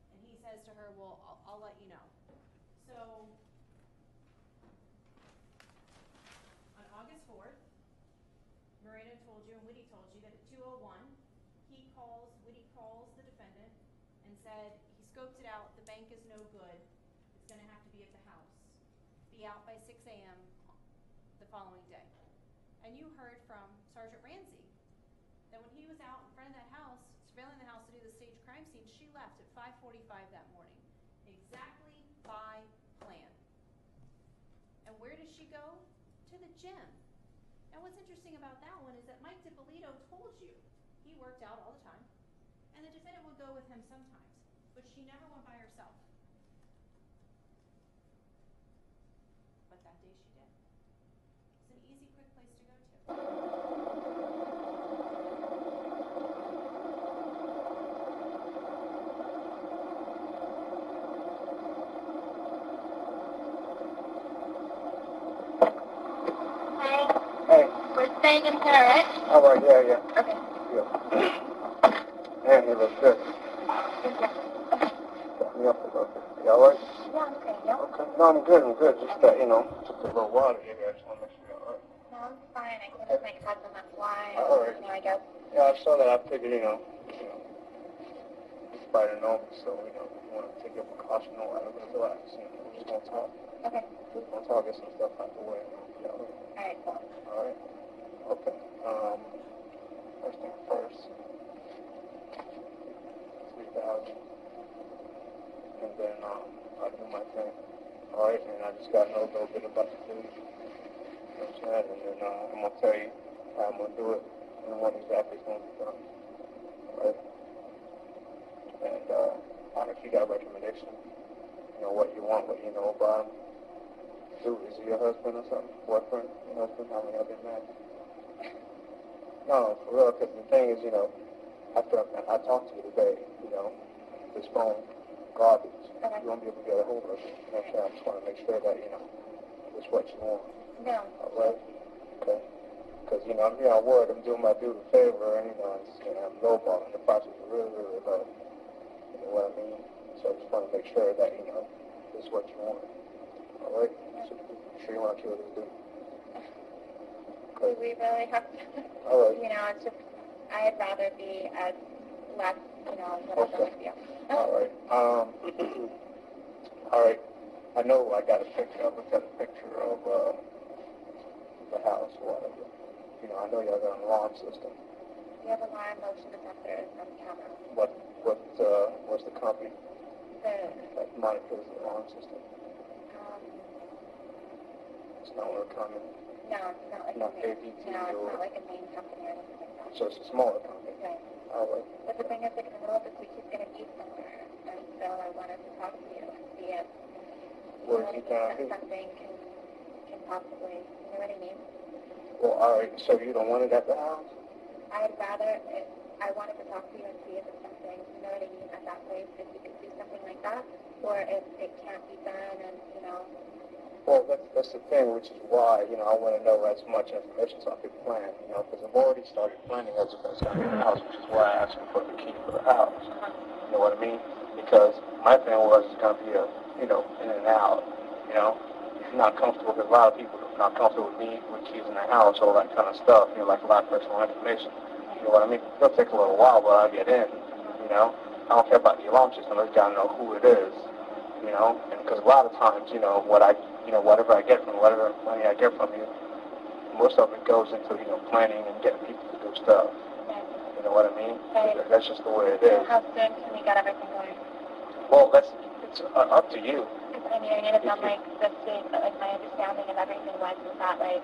And he says to her, well, I'll let you know. So on August 4th, Moreno told you and Whitty told you that at 2:01, Whitty calls the defendant and said he scoped it out, the bank is no good, it's going to have to be at the house. Be out by 6 a.m. the following day. And you heard from Sergeant Ramsey that when he was out in front of that house, surveilling the house to do the staged crime scene, she left at 5:45 that morning, exactly by plan. And where does she go? To the gym. Now what's interesting about that one is that Mike Dippolito told you he worked out all the time, and the defendant would go with him sometimes, but she never went by herself. But that day she did. It's an easy, quick place to go to. Hey, we're staying in here, right? All right, yeah. Okay. Yeah. Man, you look good. Got me up a little bit. You all right? Yeah, I'm okay. Yeah. Okay. No, I'm good. Just, just a little water here. I just want to make sure you're all right. No, I'm fine. I came with my cousin, that's why. All right. I guess. Yeah, I saw that. I figured, it's Friday normal, so, you want to take your precaution or whatever. Relax, we're just going to talk. Okay. Just going to talk, get some stuff out the way. Yeah, all right. All right, cool. All right. Okay. First thing first. 3,000. And then, I'll do my thing. All right. And I just got to know a little bit about the food. You know what I'm saying? And then, I'm going to tell you how I'm going to do it and what exactly is going to be done. All right. And, I don't know if you got a recommendation. What you want, what you know about him. Dude, is he your husband or something? Boyfriend? Your husband? How many of you married? No, for real, because the thing is, after I talked to you today, this phone, garbage, you won't be able to get a hold of it. I just want to make sure that, it's what you want. No. All right? Okay. Because, I'm here on word, I'm doing my dude a favor, and, I'm lowballing the process really, really low. You know what I mean? So I just want to make sure that, it's what you want. All right? So, sure you want to kill this dude? Do we really have to? All right. It's just, I'd rather be as less, whatever with you. All right. All right. I know I got a picture. I looked at a picture of the house or whatever. I know y'all got an alarm system. We have alarm, motion detectors, and camera. What's the company that monitors the alarm system? It's not one common. No, it's not like Not a main, ABT no, it's or- not like a main company or anything like that. So it's a smaller company. Right. All right. But the thing is, like, in the middle of this week, he's going to eat somewhere, and so I wanted to talk to you and see if Where's he gonna be? something can possibly, you know what I mean? Well, all right. So you don't want it at the house? I'd rather, I wanted to talk to you and see if it's something, you know what I mean, at that place, if you could do something like that, or if it can't be done, and, Well, that's the thing, which is why, I want to know as much information so I can plan, because I've already started planning as if it's going to be the house, which is why I asked you for the key for the house. You know what I mean? Because my thing was it's going to be in and out, If you're not comfortable, because a lot of people are not comfortable with me, with keys in the house, all that kind of stuff, like a lot of personal information. You know what I mean? It'll take a little while, but I'll get in, I don't care about the alarm system, I just got to know who it is, and because a lot of times, whatever I get from whatever money I get from you, most of it goes into, planning and getting people to do stuff. You know what I mean? Right. That's just the way it so is. how soon can we get everything going? Well, it's up to you. Because, I mean, I need it done, like, this week, but, like, my understanding of everything was that, like,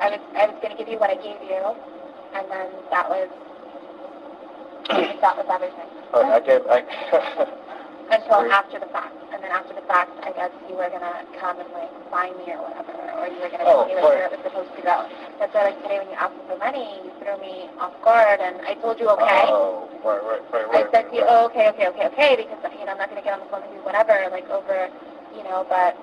I was going to give you what I gave you, and then that was everything. All right, Until after the fact. And then after the fact, I guess you were going to come and, like, find me or whatever, or you were going to tell me, like, where it was supposed to go. That's why, like, today when you asked me for money, you threw me off guard, and I told you okay. Oh, right. I said to you, oh, okay, because, I'm not going to get on the phone with you, whatever, like, over, but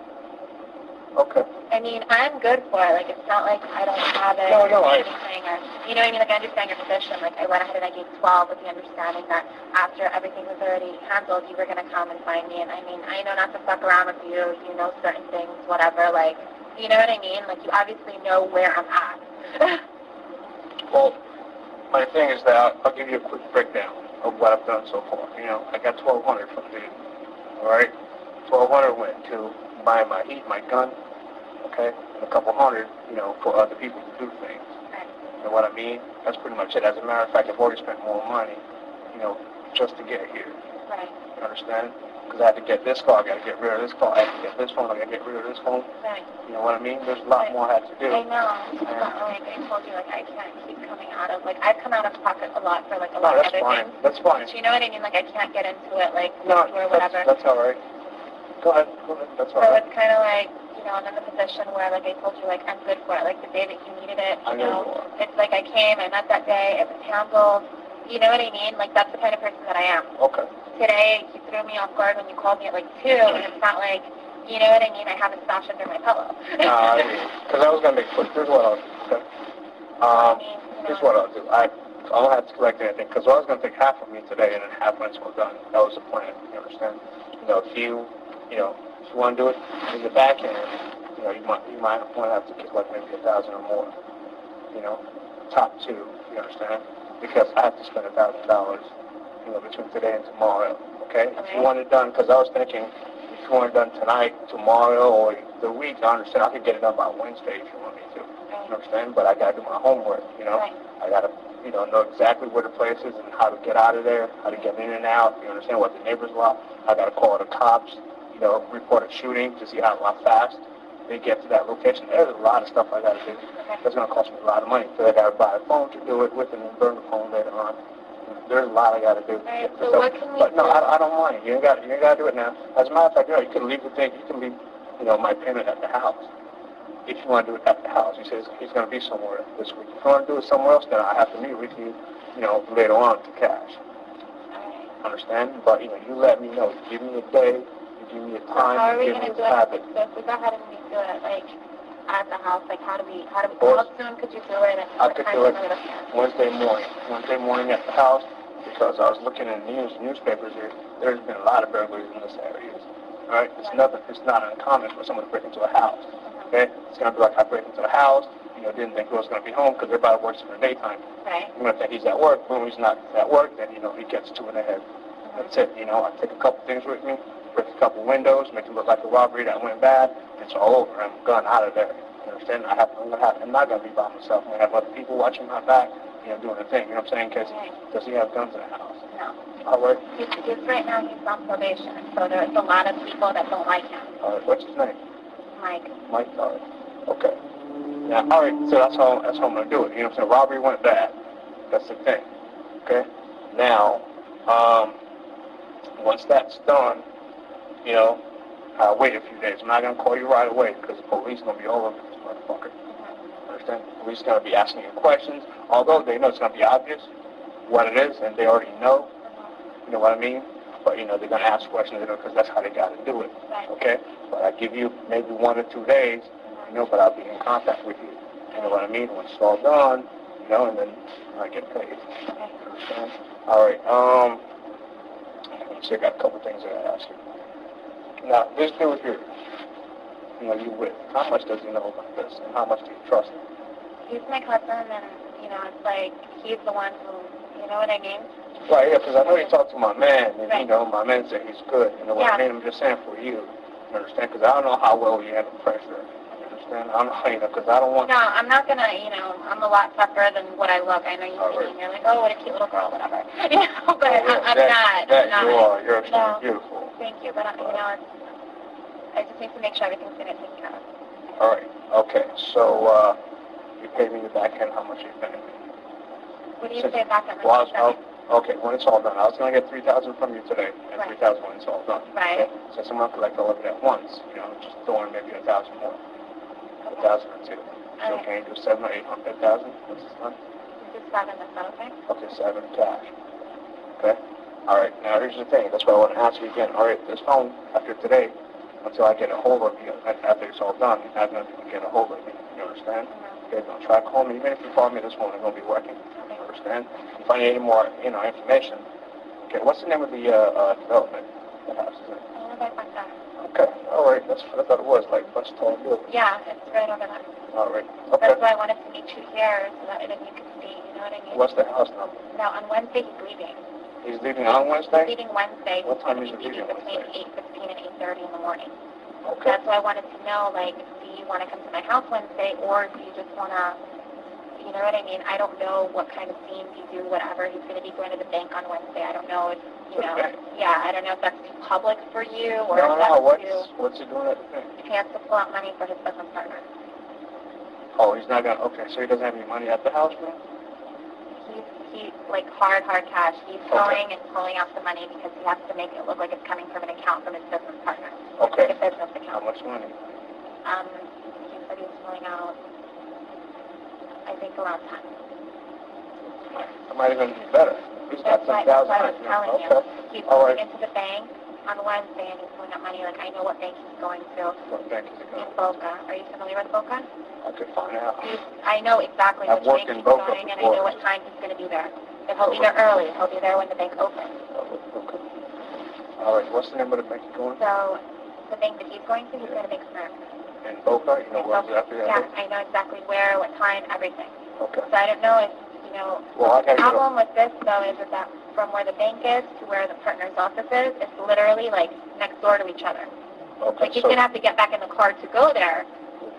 Okay. I mean, I'm good for it. Like, it's not like I don't have it No, or anything. Or, you know what I mean? Like, I understand your position. Like, I went ahead and I gave 12 with the understanding that after everything was already handled, you were going to come and find me. And, I mean, I know not to fuck around with you. You know certain things, whatever. Like, you know what I mean? Like, you obviously know where I'm at. Well, my thing is that I'll give you a quick breakdown of what I've done so far. You know, I got $1,200 from the, all right? $1,200 went to buy my heat, my gun, okay? And a couple hundred, you know, for other people to do things. You know what I mean? That's pretty much it. As a matter of fact, I've already spent more money, you know, just to get here. Right. You understand? Because I had to get this car, I got to get rid of this car, I had to get this phone, I got to get rid of this phone. Right. You know what I mean? There's a lot more I had to do. I know. Like, I told you, like, I can't keep coming out of, like, I've come out of pocket a lot for, like, a lot of other things. That's fine. But you know what I mean? Like, I can't get into it, like, No, or whatever. that's all right. Go ahead, that's all So right. it's kind of like, you know, I'm in the position where, like, I told you, like, I'm good for it. Like, the day that you needed it, I you know know, you are. it's like I came, I met that day, it was handled. You know what I mean? Like, that's the kind of person that I am. Okay. Today, you threw me off guard when you called me at, like, 2, and it's not like, you know what I mean? I have a stash under my pillow. No, because I was going to make quick. Here's what I'll do, okay? Here's what I'll do. I don't have to collect anything, because I was going to take half of me today and then half when it's all done. That was the plan, you understand? You know, if you want to do it in the back end, you know, you might want to have to collect maybe 1,000 or more, you know, top 2, you understand? Because I have to spend $1,000, you know, between today and tomorrow, okay? If you want it done, because I was thinking, if you want it done tonight, tomorrow, or the week, I understand I could get it done by Wednesday if you want me to, you understand? But I got to do my homework, you know? I got to, you know exactly where the place is and how to get out of there, how to get in and out, you understand what the neighbors want. I got to call the cops, you know, report a shooting to see how fast they get to that location. There's a lot of stuff I got to do. That's going to cost me a lot of money. So I got to buy a phone to do it with and then burn the phone later on. There's a lot I got to do. Right, so what can we but no, do? I don't mind. You ain't got to do it now. As a matter of fact, you know, you can leave the thing. You can leave, you know, my payment at the house. If you want to do it at the house, he says he's going to be somewhere this week. If you want to do it somewhere else, then I have to meet with you, you know, later on to cash. Understand? But you know, you let me know. Give me a day. Give me a time. How are we give going me to do a habit. it? So if we go ahead and we do it, like, at the house, like, how soon could you do it? And I what could time do it are we looking at? Wednesday morning at the house, because I was looking in the newspapers here. There's been a lot of burglaries in this area. All right? It's not uncommon for someone to break into a house. Okay? It's going to be like I break into a house, you know, didn't think he was going to be home because everybody works in the daytime. Right. You're going to think he's at work. When he's not at work, then, you know, he gets 2 in the head. That's it. You know, I take a couple things with me, break a couple windows, make it look like a robbery that went bad. It's all over. I'm gone out of there. You understand? I'm not going to be by myself. I'm going to have other people watching my back, you know, doing the thing. You know what I'm saying? Because does he have guns in the house? No. All right. He's right now, he's on probation, so there's a lot of people that don't like him. All right. What's his name? Mike. Mike. All right. Okay. Now, all right. So that's how I'm going to do it. You know what I'm saying? Robbery went bad. That's the thing. Okay. Now, once that's done, you know, I'll wait a few days. I'm not going to call you right away because the police are going to be all over this motherfucker. Understand? The police are going to be asking you questions, although they know it's going to be obvious what it is, and they already know. You know what I mean? But, you know, they're going to ask questions, you know, because that's how they got to do it. Okay? But I give you maybe 1 or 2 days, you know, but I'll be in contact with you. You know what I mean? When it's all done, you know, and then I get paid. Understand? All right. So I got a couple things I got to ask you. Now, this dude here, you know, you with, how much does he know about this, and how much do you trust him? He's my cousin, and, you know, it's like, he's the one who, you know what I mean? Right, yeah, because I know you talked to my man, and, you know, my man said he's good. You know what I mean? I'm just saying for you. You understand? Because I don't know how well you handle pressure. You understand? I don't know, you know, because I don't want... No, I'm not going to, you know, I'm a lot tougher than what I look. I know you see me, and you're like, oh, what a cute little girl, whatever. You know, but I'm not. You are. You're extremely beautiful. Thank you, but, you know, I just need to make sure everything's going to take care of. All right. Okay. So, you paid me the back end. How much you paying me? What do you say back at Okay, when it's all done. I was going to get $3,000 from you today, and $3,000 when it's all done. Right. Okay? So someone collect all of it at once, you know, just throwing maybe 1,000 more. 1,000 or 2. So can you do 7 or 800,000? What's this one? Just 7, is that okay? Okay, 7 cash. Okay? All right, now here's the thing. That's why I want to ask you again. All right, this phone, after today, until I get a hold of you. After it's all done, you're not going to get a hold of me. You understand? Okay, don't try to call me. Even if you call me this morning, I'm going to be working. You understand? If I need any more, information. Okay, what's the name of the development? The house, is it? Okay, all right. That's what I thought it was, like a bunch of tall buildings. Yeah, it's right over there. All right. Okay. That's why I wanted to meet you here, so that then you could see, you know what I mean? What's the house number? No, on Wednesday he's leaving. He's leaving on Wednesday? He's leaving Wednesday. What time He's is he leaving leaving between Wednesday? 8:15 and 8:30 in the morning. Okay. That's why I wanted to know, like, do you want to come to my house Wednesday, or do you just want to, you know what I mean? I don't know what kind of scenes you do, whatever. He's going to be going to the bank on Wednesday. I don't know if, you know, yeah, I don't know if that's too public for you, or if that's what's he doing at the bank? He has to pull out money for his business partner. Oh, he's not going to, okay, so he doesn't have any money at the house, man? He's like hard cash. He's going and pulling out the money because he has to make it look like it's coming from an account from his business partner. Okay. Like a business account. How much money? He said he was pulling out, I think, around 10. It might even be better. He's got That's 10,000. what I was telling you. He's All going right. into the bank on Wednesday and he's pulling out money. Like, I know what bank he's going to. What bank is he In going to? Boca. Are you familiar with Boca? I could find out. I know exactly I've which worked bank in he's Boca going, and I before. know what time he's going to be there. If he'll be there early, he'll be there when the bank opens. Okay. All right, what's the name of the bank he's going to? So, the bank that he's going to, he's going to Bank of America. In Boca? You know where exactly that Yeah, is? I know exactly where, what time, everything. Okay. So I don't know if, you know, Well, I the gotta get problem with this, though, is that from where the bank is to where the partner's office is, it's literally, like, next door to each other. Okay, Like, he's so going to have to get back in the car to go there.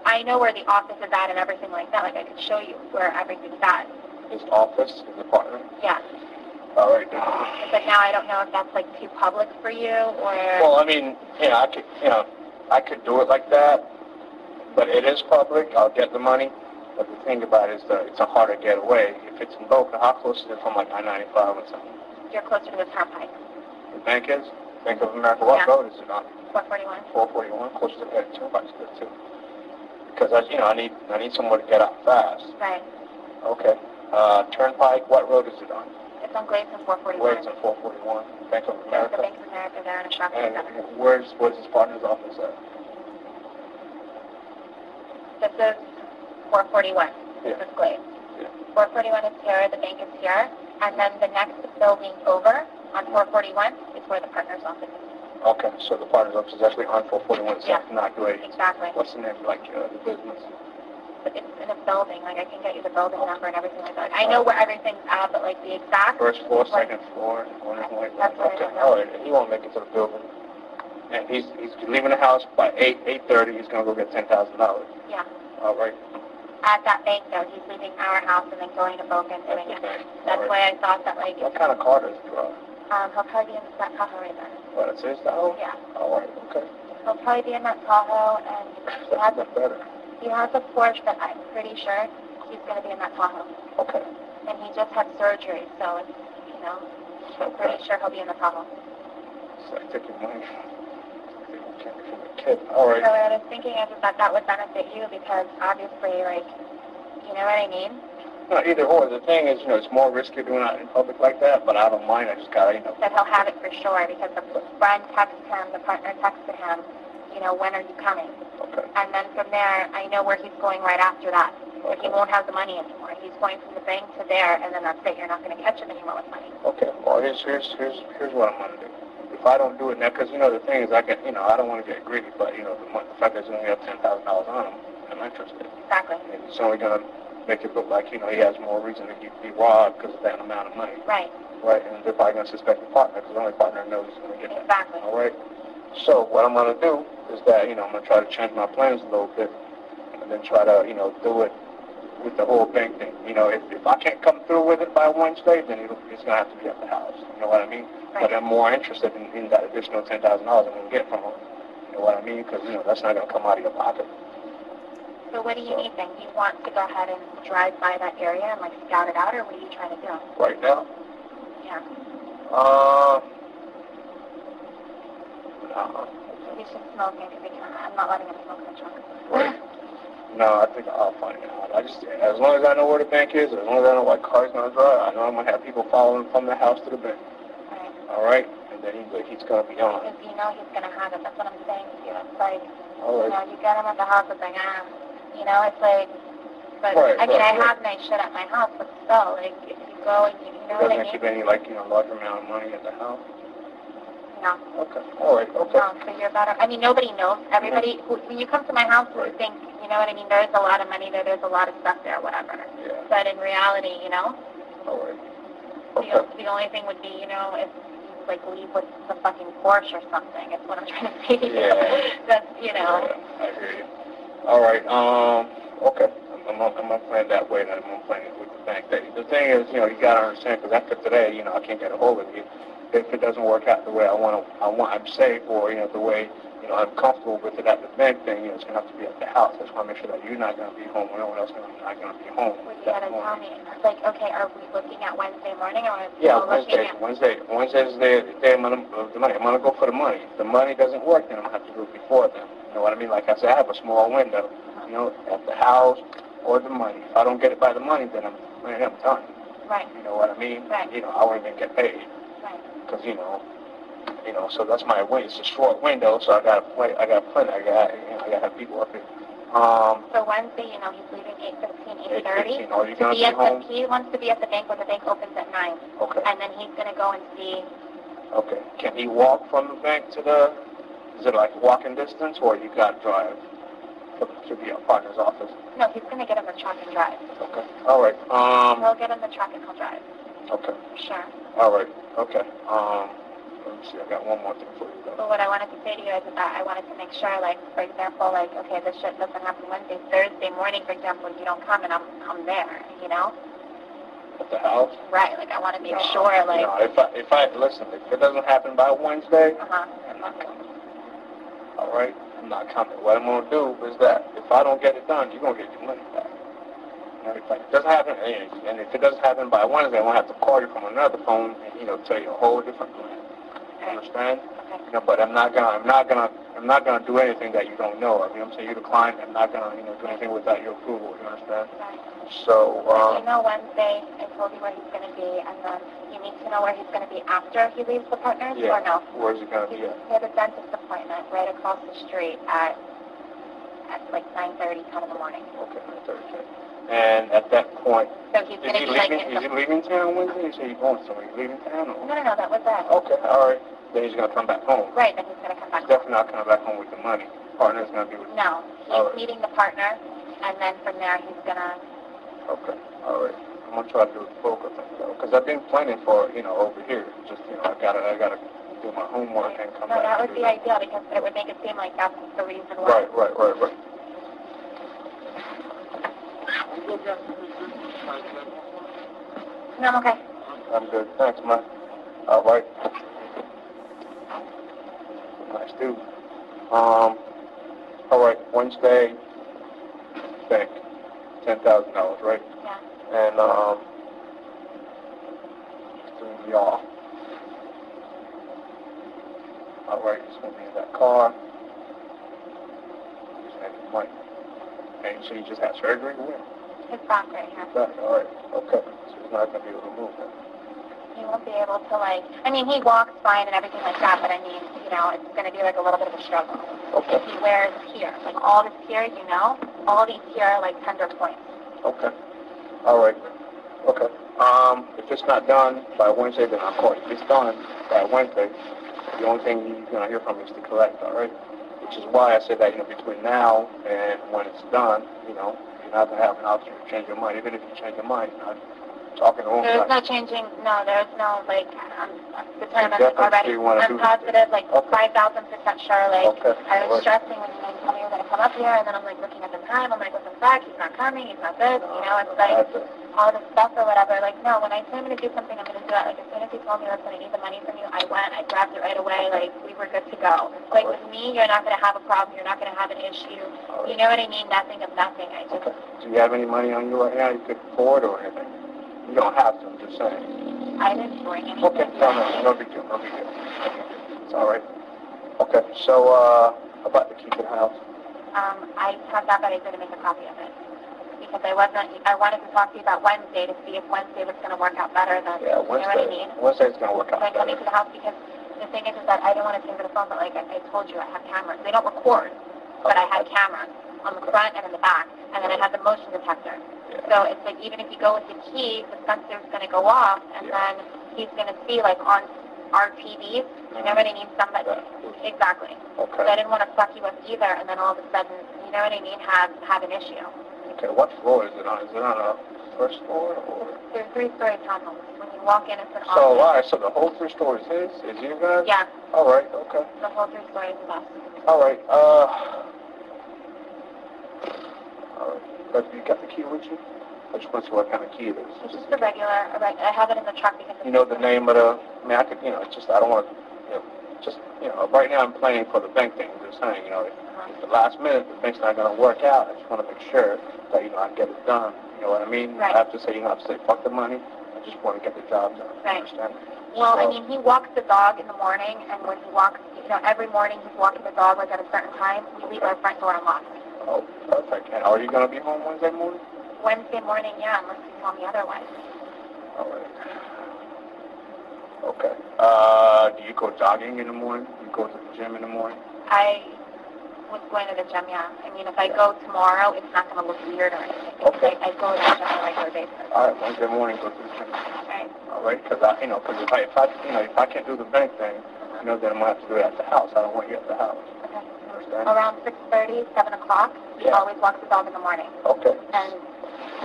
I know where the office is at and everything like that. Like, I could show you where everything's at. his office is the partner? Yeah. All right. But now I don't know if that's, like, too public for you, or... Well, I mean, I could do it like that, but it is public. I'll get the money. But the thing about it is that it's a harder getaway. If it's in Boca, how close is it from, like, I-95 or something? You're closer to the turnpike. The bank is? Bank of America. What Yeah. road is it on? 441. 441, close to the turnpike's good, too. Because, I need somewhere to get out fast. Right. Okay. Turnpike, what road is it on? It's on Glades and 441. Where it's at 441, Bank of There's the America. Bank of America there in a shopping And center. where's his partner's office at? This is 441. This Yeah. is Glades. Yeah. 441 is here, the bank is here, and then the next building over on 441 is where the partner's office is. Okay, so the partner's office is actually on 441, so Yeah. not Glades. Exactly. What's the name, like, the business? But it's in a building, like I can get you the building number and everything like that. I know where everything's at, but like the exact... First floor, like, second floor, or anything like that? That's what I Okay, don't know. all right, he won't make it to the building. And he's leaving the house by 8:30, he's going to go get $10,000. Yeah. All right. At that bank, though, he's leaving our house and then going to Boca and doing it. Okay. That's All why right. I thought that, like, What kind of car does he drive? he'll probably be in that Tahoe right there. What, it's his Tahoe? Yeah. All right, okay. He'll probably be in that Tahoe, and That's better. he has a Porsche, but I'm pretty sure he's going to be in that Tahoe. Okay. And he just had surgery, so it's, you know, I'm pretty sure he'll be in the Tahoe. So I took your money from the kid. All right. So what I was thinking is that that would benefit you because obviously, like, you know what I mean? No, either or. The thing is, it's more risky doing it in public like that, but I don't mind. I just gotta, That he'll have it for sure because the friend texted him, the partner texted him, when are you coming? Okay. And then from there, I know where he's going right after that. But he won't have the money anymore. He's going from the bank to there, and then that's it. You're not going to catch him anymore with money. Okay. Well, here's what I'm gonna do. If I don't do it now, because the thing is, I don't want to get greedy, but the fact that he's only have $10,000 on him, I'm interested. Exactly. And it's only gonna make it look like he has more reason to be robbed because of that amount of money. Right. Right. And they're probably gonna suspect the partner because the only partner knows he's gonna get that. Exactly. All right. So what I'm gonna do is that I'm gonna try to change my plans a little bit, and then try to do it with the whole bank thing. If I can't come through with it by Wednesday, then it's gonna have to be at the house. You know what I mean? Right. But I'm more interested in that additional $10,000 I'm gonna get from him. You know what I mean? Because that's not gonna come out of your pocket. So what do you need then? Do you want to go ahead and drive by that area and like scout it out, or what are you trying to do? Right now? Yeah. No. He's just smoking because I'm not letting him smoke in the trunk. Right. No, I think I'll find out. As long as I know where the bank is, as long as I know what car he's going to drive, I know I'm going to have people following from the house to the bank. Right. All right, and then he's gonna be on. Because you know he's gonna have it. That's what I'm saying to you. It's like, All right. you know, you get him at the house, it's like, you know, it's like, but Right, I mean, right, I right. have nice shit at my house, but still, like, if you go and you know what I Doesn't mean? keep any, like, you know, large amount of money at the house? No. Okay, all right, okay. No, so you're better. I mean, nobody knows. Everybody, when you come to my house, you Right. think, you know what I mean? There's a lot of money there. There's a lot of stuff there, whatever. Yeah. But in reality, you know, All right. the, Okay. the only thing would be, you know, if you, like, leave with the fucking Porsche or something. Is what I'm trying to say to you. Yeah. That's, you know. Yeah, I hear you. All right, okay. I'm gonna plan it that way, then I'm gonna plan it with the bank. The thing is, you know, you gotta understand, because after today, you know, I can't get a hold of you. If it doesn't work out the way I'm safe, or, you know, the way, you know, I'm comfortable with it at the bank thing, you know, it's gonna have to be at the house. I just wanna make sure that you're not gonna be home, or no one else is not gonna be home. Well, you gotta tell me. Like, okay, are we looking at Wednesday morning, or are we Yeah, looking at... Wednesday's the day of the money. I'm gonna go for the money. If the money doesn't work, then I'm gonna have to do it before then. You know what I mean? Like I said, I have a small window, you know, at the house or the money. If I don't get it by the money, then I'm done. Right. You know what I mean? Right. You know, I won't even get paid. Right. Because, you know, so that's my way. It's a short window, so I gotta plan. I gotta have people up here. So Wednesday, you know, he's leaving 8:15, 8:30. 8:15. Are you gonna be home? He wants to be at the bank when the bank opens at 9. Okay. And then he's gonna go and see. Okay. Can he walk from the bank to the? Is it like walking distance, or you gotta drive to the partner's office? No, he's gonna get in the truck and drive. Okay. All right. He'll get in the truck and he'll drive. Okay. Sure. All right. Okay. Let me see. I got one more thing for you, though. But what I wanted to say to you is that I wanted to make sure, like, for example, like, okay, this shit doesn't happen Wednesday, Thursday morning, for example, you don't come and I'm there, you know? At the house? Right. Like, I want to make No, sure, like. No, if I listen, if it doesn't happen by Wednesday, I'm not coming. All right. I'm not coming. What I'm gonna do is that if I don't get it done, you're gonna get your money back. If it doesn't happen, and if it doesn't happen by Wednesday, I'm gonna have to call you from another phone and, you know, tell you a whole different plan. You understand? Okay. You know, but I'm not gonna do anything that you don't know. I mean, I'm saying you're the client. I'm not gonna, you know, do anything without your approval. You understand? Right. So. You know, Wednesday, I told you where he's going to be, and then you need to know where he's going to be after he leaves the partners, Yeah. or no? Where's he gonna be at? He has a dentist appointment right across the street at like 9:30, 10 in the morning. Okay, Thursday. And at that point, So he's going to be like... Is he leaving town Wednesday? You say he's going somewhere. He's leaving town? Or? No, that was it. Okay, all right. Then he's going to come back home. Right, then he's going to come back He's definitely not coming back home with the money. Partner's going to be with No, he's All right. meeting the partner, and then from there he's going to... Okay, all right. I'm going to try to do the poker thing, though, because I've been planning for, you know, over here. Just, you know, I gotta do my homework and come back. No, that would be ideal, because it would make it seem like that's the reason why. Right. No, I'm okay. I'm good. Thanks, man. All right. Nice dude. All right. Wednesday, bank, $10,000, right? Yeah. And y'all. All right. He's gonna be in that car. He's making money. And so he just had surgery. When? His back right here. Back. All right. Okay. So he's not gonna be able to move then. He won't be able to, like, I mean, he walks fine and everything like that, but I mean, you know, it's going to be like a little bit of a struggle. Okay. If he wears here, like all this here, you know, all these here are like tender points. Okay. All right. Okay. If it's not done by Wednesday, then I'll call you. If it's done by Wednesday, the only thing you're going to hear from me is to collect, all right? Which is why I said that, you know, between now and when it's done, you know, you're not going to have an option to change your mind. Even if you change your mind, you're not talking to him. There's no changing, no, there's no, like, I'm determined Definitely already. you wanna I'm do- positive, like, Okay. 5,000% sure, like, Okay. I was Alright. stressing when you told me you were going to come up here, and then I'm, like, looking at the time, I'm like, what the fuck, he's not coming, he's not this, you know, it's like, all this stuff or whatever, like, no, when I say I'm going to do something, I'm going to do it, like, as soon as he told me, listen, I need the money from you, I went, I grabbed it right away, like, we were good to go. Like, with me, you're not going to have a problem, you're not going to have an issue, you know what I mean, nothing of nothing, I just, Okay. Do you have any money on you right now you could afford or anything? You don't have to, I'm just saying. I didn't bring anything. Okay. No big deal. It's all right. Okay. So, about the key to the house? I have that, but I didn't make a copy of it. because I wanted to talk to you about Wednesday to see if Wednesday was going to work out better than, Yeah, you know what I mean? Wednesday's gonna work out Like coming better. to the house because the thing is that I didn't want to pay over the phone, but like I told you, I have cameras. They don't record, but I had cameras on the front and in the back, and then I had the motion detector. So it's like even if you go with the key, the sensor's going to go off, and then he's going to see like on our TVs, you know what I mean? Somebody, exactly. Okay. So I didn't want to fuck you up either, and then all of a sudden, you know what I mean, have an issue. Okay, what floor is it on? Is it on a first floor or? There's 3-story townhomes. When you walk in, it's an So, office. alright, so the whole 3 stories is you guys? Yeah, Alright, okay. the whole 3 stories is us. Alright, but you got the key with you? I just want to see what kind of key it is. It's just a regular, I have it in the truck because it's... You know the name of the, I mean, I could, it's just, I don't want to, right now I'm planning for the bank thing, just saying, at the last minute, the bank's not going to work out. I just want to make sure that, I get it done. You know what I mean? Right. I have to say, fuck the money. I just want to get the job done. Right. Understand? Well, So, I mean, he walks the dog in the morning, and when he walks, every morning he's walking the dog like at a certain time, we leave our front door unlocked. oh, perfect. And are you going to be home Wednesday morning? Wednesday morning, yeah, unless you tell me otherwise. All right. Okay. Do you go jogging in the morning? Do you go to the gym in the morning? I was going to the gym, yeah. I mean, if I go tomorrow, it's not going to look weird or anything. Okay. I go to the gym on a regular basis. All right, Wednesday morning, go to the gym. Right. All right, because if I can't do the bank thing, then I'm gonna have to do it at the house. I don't want you at the house. Okay. Understand? Around 6:30, 7 o'clock, he Yeah. always walks the dog in the morning. Okay. And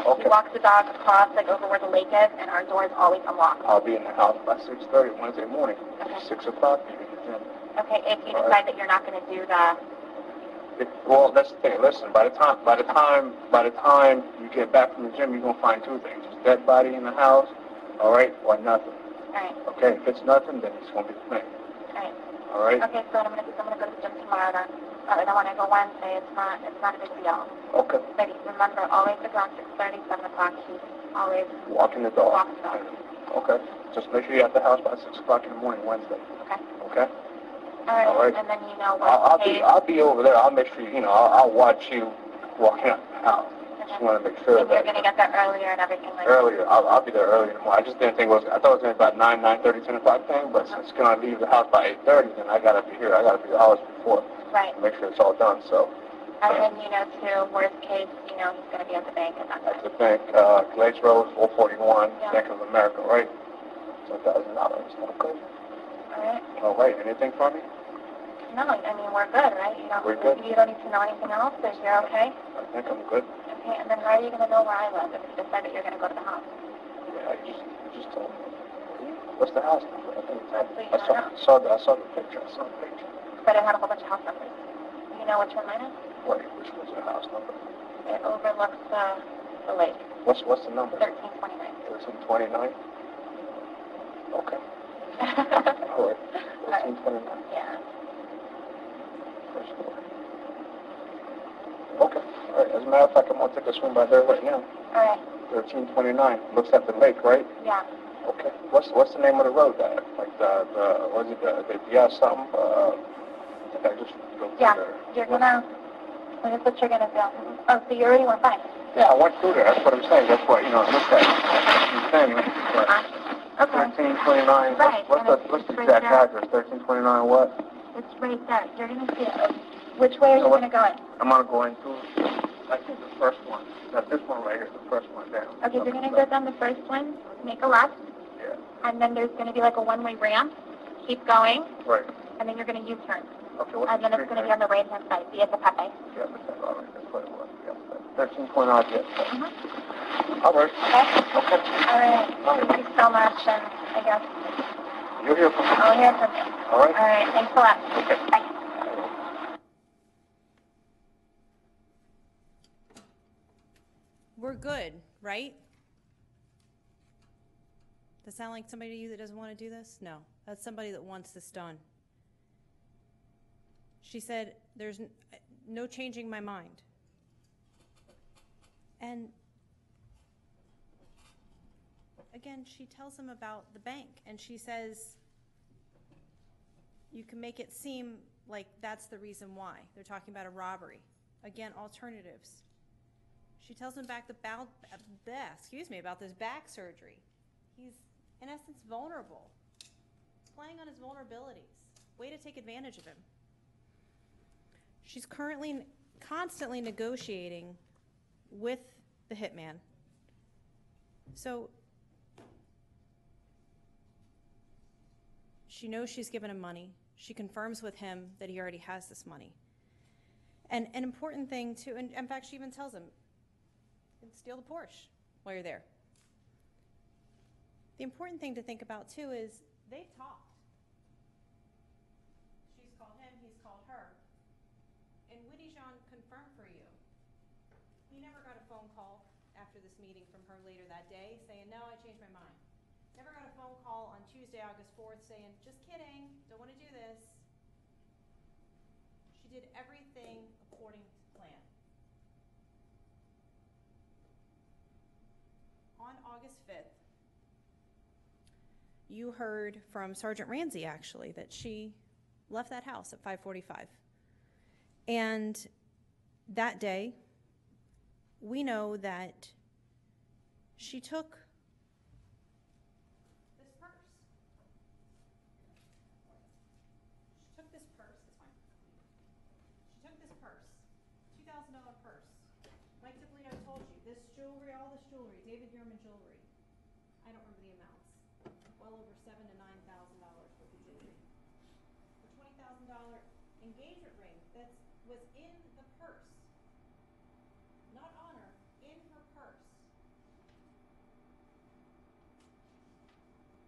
Okay. he walks the dog across, like, over where the lake is, and our door is always unlocked. I'll be in the house by 6:30 Wednesday morning. Okay. 6 o'clock, you can gym. Okay, if you All decide right. that you're not going to do the... Well, that's the thing. Listen, by the time you get back from the gym, you're gonna find 2 things: just dead body in the house, all right, or nothing. All right, Okay, if it's nothing, then it's gonna be the thing. all right. All right. Okay, so I'm gonna go to the gym tomorrow then. Then when I go Wednesday, it's not a big deal. Okay. But remember, always around 6:30, 7 o'clock, he's always Walking the dog. walking the dog. Okay. Just make sure you're at the house by 6 o'clock in the morning Wednesday. Okay. Okay. All right. All right. And then what I'll be over there. I'll make sure I'll watch you walking out the house. Just want to make sure and you're that gonna get there earlier and everything like earlier. I'll be there early in the morning. I just didn't think I thought it was gonna be about 9:30, 10 o'clock thing. But since it's gonna leave the house by 8:30, then I gotta be here. I gotta be the hours before. that. Right. Make sure it's all done. So. And then, too, worst case, he's gonna be at the bank at that That's time. the bank, Glaze Road, 441, Yeah. Bank of America, right? $10,000. Okay. All right. All right. Anything for me? No, I mean, we're good, right? We're good. You don't need to know anything else, or you're okay? I think I'm good. Okay, and then how are you going to know where I live if you decide that you're going to go to the house? Yeah, you just told me. What's the house number? I think That's what you I saw the picture. I saw the picture. But it had a whole bunch of house numbers. You know which one mine is? Wait, which was the house number? It overlooks the lake. What's the number? 1329. 1329? Okay. All right. 1329. Yeah. First floor. Okay. All right. As a matter of fact, I'm going to take a swim by there right now. All right. 1329. Looks at the lake, right? Yeah. Okay. What's the name of the road there? Like was it the something? I just go through Yeah. there. You're going to... Here's what you're going to do. Oh, so you already went by. Yeah, I went through there. That's what I'm saying. That's what, look at the thing. Okay. 1329. Right, What's and the it's right exact there. address? 1329 what? It's right there. You're going to see it. Which way are you going to go in? I'm going to go into, I think the first one. Not this one right here, the first one down. Okay, you're going to go down the first one, make a left, Yeah. and then there's going to be like a one-way ramp. Keep going, Right. and then you're going to U-turn. Okay, what's And the then it's street going to be name? on the right-hand side. Via the Pepe. Yeah, all right, that's what it was. Yeah. 1329, yes. Mm-hmm. All right. Okay? Okay. All right. Thank you so much, and I guess You'll hear from me. I'll hear from you. All right. All right. Thanks a lot. Okay. Bye. We're good, right? Does that sound like somebody to you that doesn't want to do this? No, that's somebody that wants this done. She said, there's no changing my mind. And again, she tells him about the bank, and she says, you can make it seem like that's the reason why. They're talking about a robbery. Again, alternatives. She tells him about this back surgery. He's, in essence, vulnerable. Playing on his vulnerabilities. Way to take advantage of him. She's currently constantly negotiating with the hitman. So she knows she's given him money. She confirms with him that he already has this money. And an important thing too, and in fact she even tells him, you can steal the Porsche while you're there. The important thing to think about too is they've talked. She's called him, he's called her. And Woody Jean confirmed for you. He never got a phone call after this meeting from her later that day saying, no, I changed my mind. Never got a phone call on Tuesday, August 4th saying, just kidding, don't want to do this. She did everything according to plan. On August 5th, you heard from Sergeant Ramsey, actually, that she left that house at 5:45. And that day, we know that she took this purse. She took this purse, it's fine. She took this purse, $2,000 purse. Mike Dippolito told you, this jewelry, all this jewelry, David Yurman jewelry, I don't remember the amounts, well over $7,000 to $9,000 worth of jewelry. The $20,000 engagement ring that was in the purse, not on her, in her purse.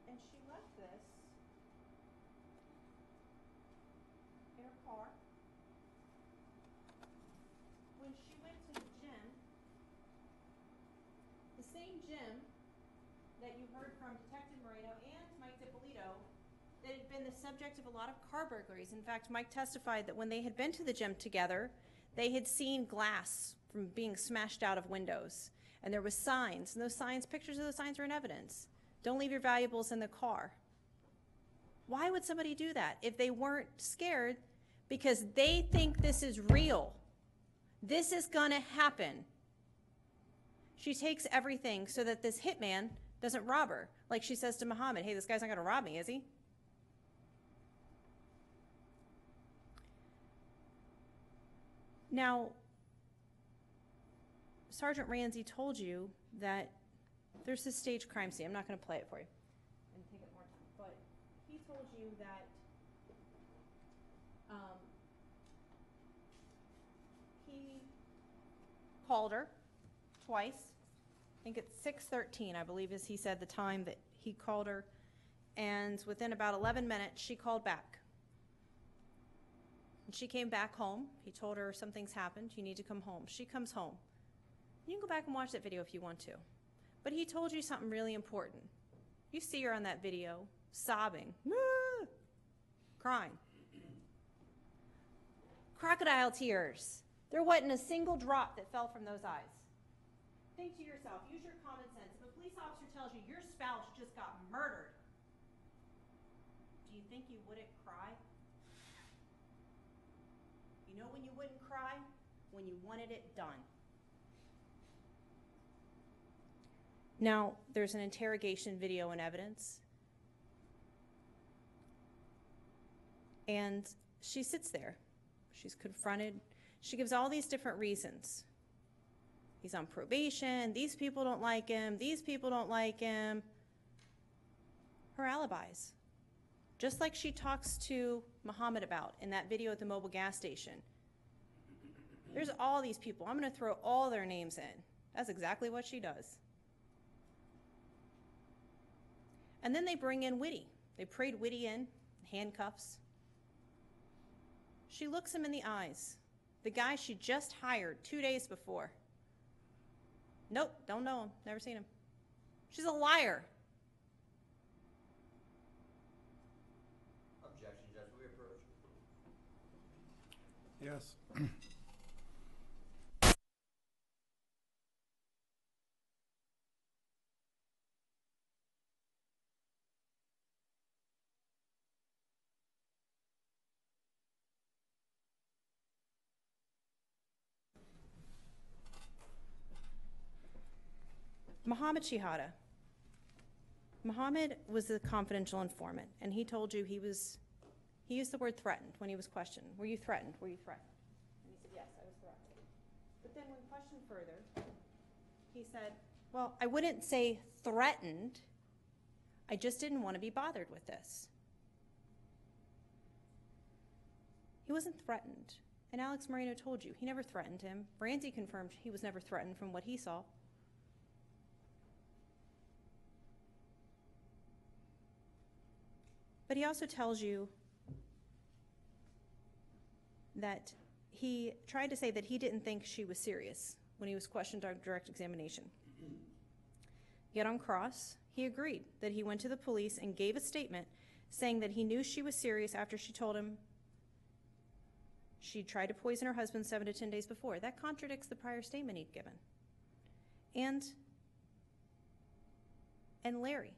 And she left this in her car. When she went to the gym, the same gym that you heard from Detective Moreno and Mike Dippolito that had been the subject of a lot of car burglaries. In fact, Mike testified that when they had been to the gym together, they had seen glass from being smashed out of windows. And there was signs, and those signs, pictures of those signs are in evidence. Don't leave your valuables in the car. Why would somebody do that if they weren't scared? Because they think this is real. This is gonna happen. She takes everything so that this hitman doesn't rob her. Like she says to Muhammad, hey, this guy's not gonna rob me, is he? Now, Sergeant Ramsey told you that there's this staged crime scene. I'm not going to play it for you and take up more time, but he told you that he called her twice. I think it's 6:13, I believe, as he said the time that he called her, and within about 11 minutes, she called back. And she came back home. He told her something's happened. You need to come home. She comes home. You can go back and watch that video if you want to. But he told you something really important. You see her on that video, sobbing, crying. Crocodile tears. There wasn't a single drop that fell from those eyes. Think to yourself, use your common sense. If a police officer tells you your spouse just got murdered, do you think you wouldn't cry? You know when you wouldn't cry? When you wanted it done. Now, there's an interrogation video and evidence. And she sits there. She's confronted. She gives all these different reasons. He's on probation. These people don't like him. These people don't like him. Her alibis. Just like she talks to Muhammad about in that video at the mobile gas station. There's all these people. I'm going to throw all their names in. That's exactly what she does. And then they bring in Whitty. They prayed Whitty in handcuffs. She looks him in the eyes. The guy she just hired 2 days before. Nope, don't know him. Never seen him. She's a liar. Objection, Judge. We approach. Yes. Mohammed Shihada. Mohammed was the confidential informant, and he told you he used the word threatened when he was questioned. Were you threatened? Were you threatened? And he said, yes, I was threatened. But then when questioned further, he said, well, I wouldn't say threatened. I just didn't want to be bothered with this. He wasn't threatened. And Alex Moreno told you, he never threatened him. Ramsey confirmed he was never threatened from what he saw. But he also tells you that he tried to say that he didn't think she was serious when he was questioned on direct examination. Yet on cross, he agreed that he went to the police and gave a statement saying that he knew she was serious after she told him she tried to poison her husband 7 to 10 days before. That contradicts the prior statement he'd given. And Larry,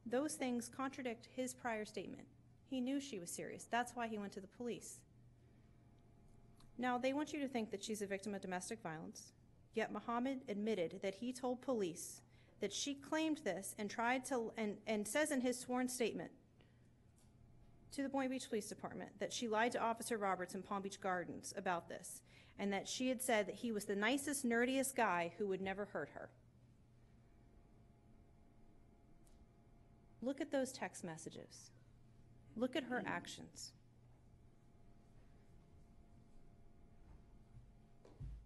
those things contradict his prior statement. He knew she was serious. That's why he went to the police. Now, they want you to think that she's a victim of domestic violence, yet Mohammed admitted that he told police that she claimed this and tried to, and says in his sworn statement to the Boynton Beach Police Department that she lied to Officer Roberts in Palm Beach Gardens about this, and that she had said that he was the nicest, nerdiest guy who would never hurt her. Look at those text messages. Look at her actions.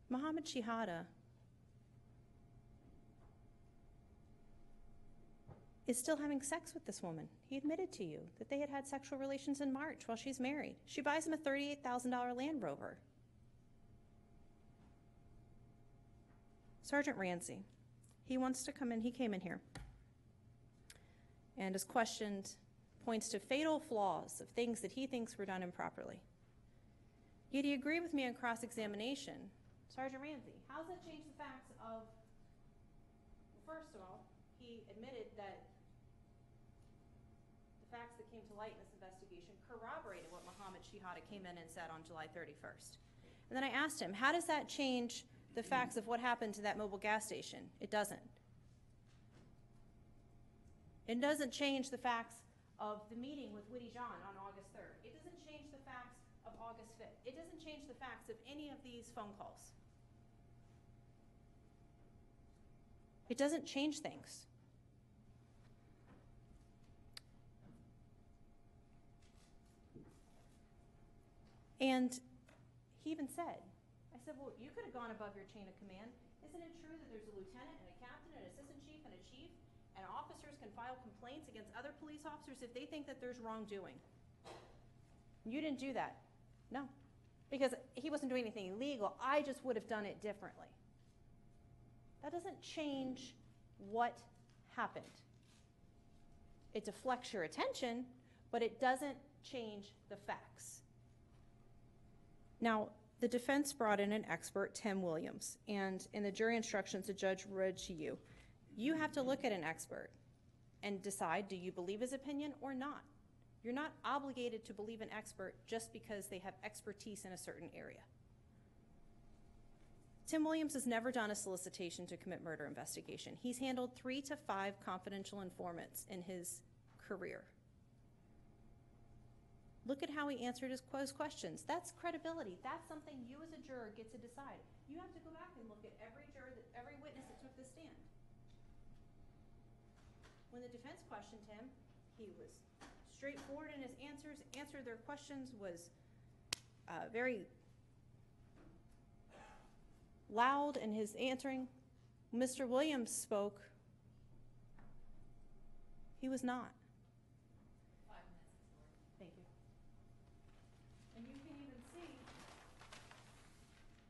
Mohammed Shihada is still having sex with this woman. He admitted to you that they had had sexual relations in March while she's married. She buys him a $38,000 Land Rover. Sergeant Ramsey, he wants to come in. He came in here and is questioned, points to fatal flaws of things that he thinks were done improperly. Yet he agreed with me on cross-examination. Sergeant Ramsey, how does that change the facts of, first of all, he admitted that the facts that came to light in this investigation corroborated what Mohammed Shihada came in and said on July 31st. And then I asked him, how does that change the facts of what happened to that mobile gas station? It doesn't. It doesn't change the facts of the meeting with Whitty John on August 3rd. It doesn't change the facts of August 5th. It doesn't change the facts of any of these phone calls. It doesn't change things. And he even said, I said, well, you could have gone above your chain of command. Isn't it true that there's a lieutenant and a captain and an assistant chief and a chief, and officers can file complaints against other police officers if they think that there's wrongdoing? You didn't do that. No, because he wasn't doing anything illegal. I just would have done it differently. That doesn't change what happened. It deflects your attention, but it doesn't change the facts. Now, the defense brought in an expert, Tim Williams, and in the jury instructions the judge read to you, you have to look at an expert and decide, do you believe his opinion or not? You're not obligated to believe an expert just because they have expertise in a certain area. Tim Williams has never done a solicitation to commit murder investigation. He's handled 3 to 5 confidential informants in his career. Look at how he answered his questions. That's credibility. That's something you as a juror get to decide. You have to go back and look at every juror, every witness that took the stand. When the defense questioned him, he was straightforward in his answers. Answer their questions was very loud in his answering. Mr. Williams spoke. He was not. 5 minutes. Thank you. And you can even see,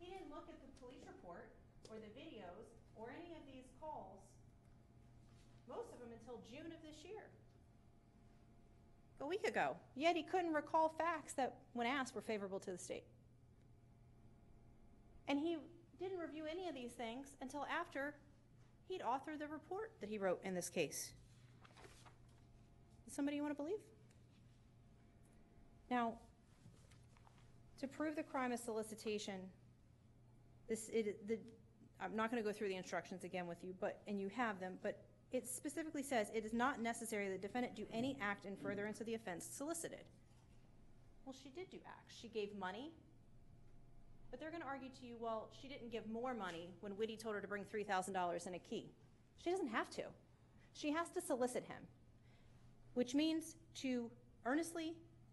he didn't look at the police report or the videos or any of these calls, most of them until June of this year. A week ago. Yet he couldn't recall facts that, when asked, were favorable to the state. And he didn't review any of these things until after he'd authored the report that he wrote in this case. Is somebody you want to believe? Now, to prove the crime of solicitation, I'm not going to go through the instructions again with you, and you have them, but it specifically says it is not necessary the defendant do any act in furtherance of the offense solicited. Well, she did do acts. She gave money, but they're going to argue to you, well, she didn't give more money when Whitty told her to bring $3,000 and a key. She doesn't have to. She has to solicit him, which means to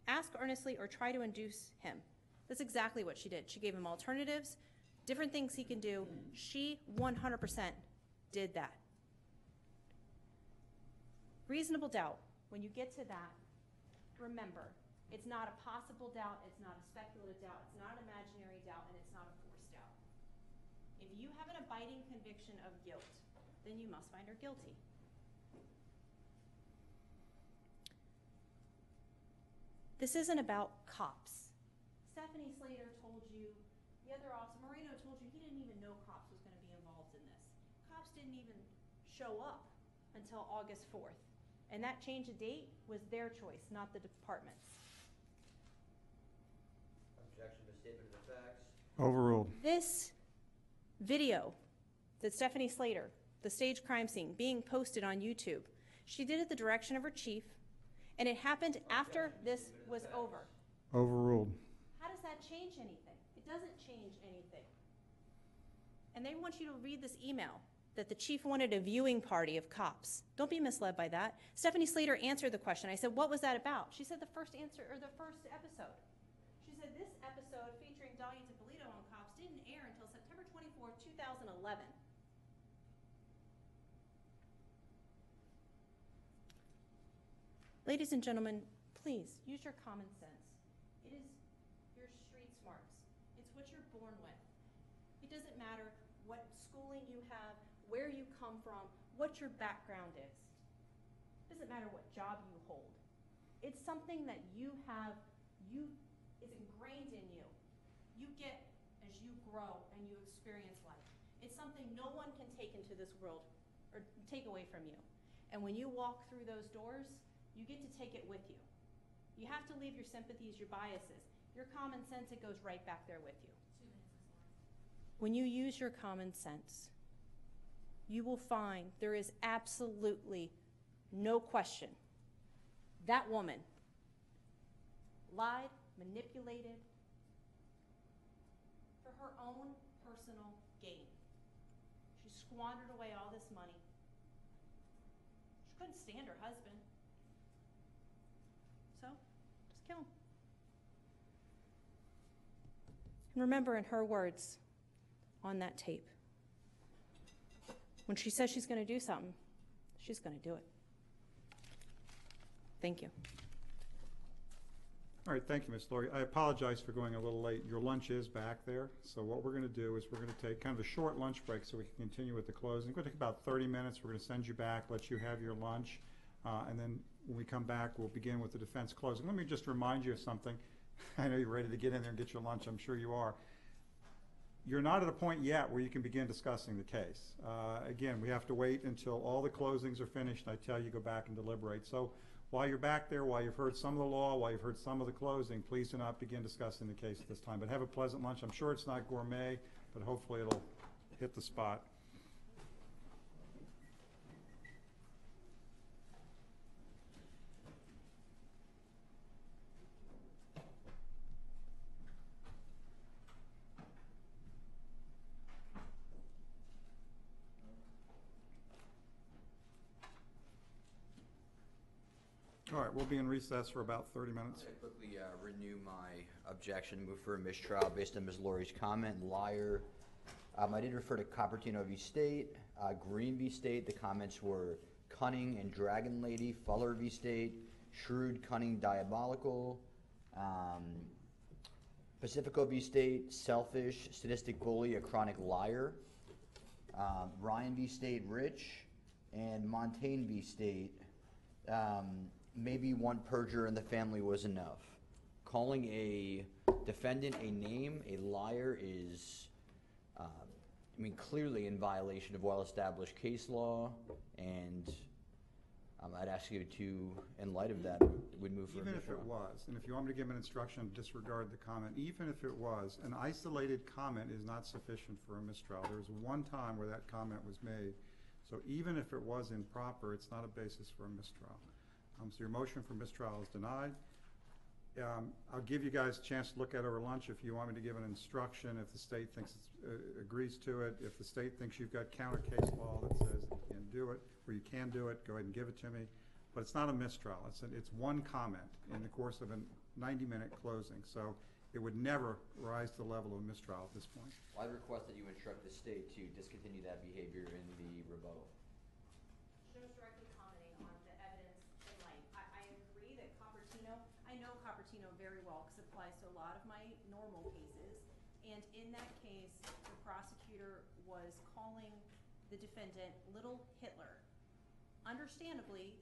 ask earnestly, or try to induce him. That's exactly what she did. She gave him alternatives, different things he can do. She 100% did that. Reasonable doubt. When you get to that, remember, it's not a possible doubt, it's not a speculative doubt, it's not an imaginary doubt, and it's not a forced doubt. If you have an abiding conviction of guilt, then you must find her guilty. This isn't about cops. Stephanie Slater told you, the other officer, Moreno told you he didn't even know cops was going to be involved in this. Cops didn't even show up until August 4th. And that change of date was their choice, not the department's. Objection to statement of the facts. Overruled. This video that Stephanie Slater, the stage crime scene, being posted on YouTube, she did it at the direction of her chief, and it happened after this was over. Overruled. How does that change anything? It doesn't change anything. And they want you to read this email that the chief wanted a viewing party of cops. Don't be misled by that. Stephanie Slater answered the question. I said, what was that about? She said the first episode. She said this episode featuring Dalia Dippolito on cops didn't air until September 24th, 2011. Ladies and gentlemen, please use your common sense. It is your street smarts. It's what you're born with. It doesn't matter what schooling you have, where you come from, what your background is. It doesn't matter what job you hold. It's something that you have, is ingrained in you. You get as you grow and you experience life. It's something no one can take into this world or take away from you. And when you walk through those doors, you get to take it with you. You have to leave your sympathies, your biases. Your common sense, it goes right back there with you. 2 minutes, Ms. Lawrence. When you use your common sense, you will find there is absolutely no question that woman lied, manipulated for her own personal gain. She squandered away all this money. She couldn't stand her husband. So, just kill him. And remember, in her words on that tape, when she says she's going to do something, she's going to do it. Thank you. All right, thank you, Ms. Laurie. I apologize for going a little late. Your lunch is back there. So what we're going to do is we're going to take kind of a short lunch break so we can continue with the closing. It's going to take about 30 minutes. We're going to send you back, let you have your lunch, and then when we come back, we'll begin with the defense closing. Let me just remind you of something. I know you're ready to get in there and get your lunch. I'm sure you are. You're not at a point yet where you can begin discussing the case. Again, we have to wait until all the closings are finished. I tell you, go back and deliberate. So while you're back there, while you've heard some of the law, while you've heard some of the closing, please do not begin discussing the case at this time. But have a pleasant lunch. I'm sure it's not gourmet, but hopefully it'll hit the spot. All right, we'll be in recess for about 30 minutes. I'm going to quickly renew my objection, move for a mistrial based on Ms. Laurie's comment, liar. I did refer to Cupertino v. State, Green v. State. The comments were cunning and dragon lady, Fuller v. State, shrewd, cunning, diabolical, Pacifico v. State, selfish, sadistic bully, a chronic liar, Ryan v. State, rich, and Montaigne v. State, maybe one perjurer in the family was enough. Calling a defendant a name, a liar, is, clearly in violation of well-established case law, and I'd ask you to, in light of that, would move for a Even if it mistrial. was, and if you want me to give an instruction, disregard the comment, even if it was, an isolated comment is not sufficient for a mistrial. There was one time where that comment was made. So even if it was improper, it's not a basis for a mistrial. So your motion for mistrial is denied. I'll give you guys a chance to look at it over lunch if you want me to give an instruction, if the state thinks agrees to it. If the state thinks you've got counter case law that says that you can do it, or you can do it, go ahead and give it to me. But it's not a mistrial. It's one comment in the course of a 90-minute closing. So it would never rise to the level of mistrial at this point. Well, I'd request that you instruct the state to discontinue that behavior in the rebuttal. Just directly commenting on the evidence in light. I agree that I know Cupertino very well because it applies to a lot of my normal cases. And in that case, the prosecutor was calling the defendant Little Hitler. Understandably,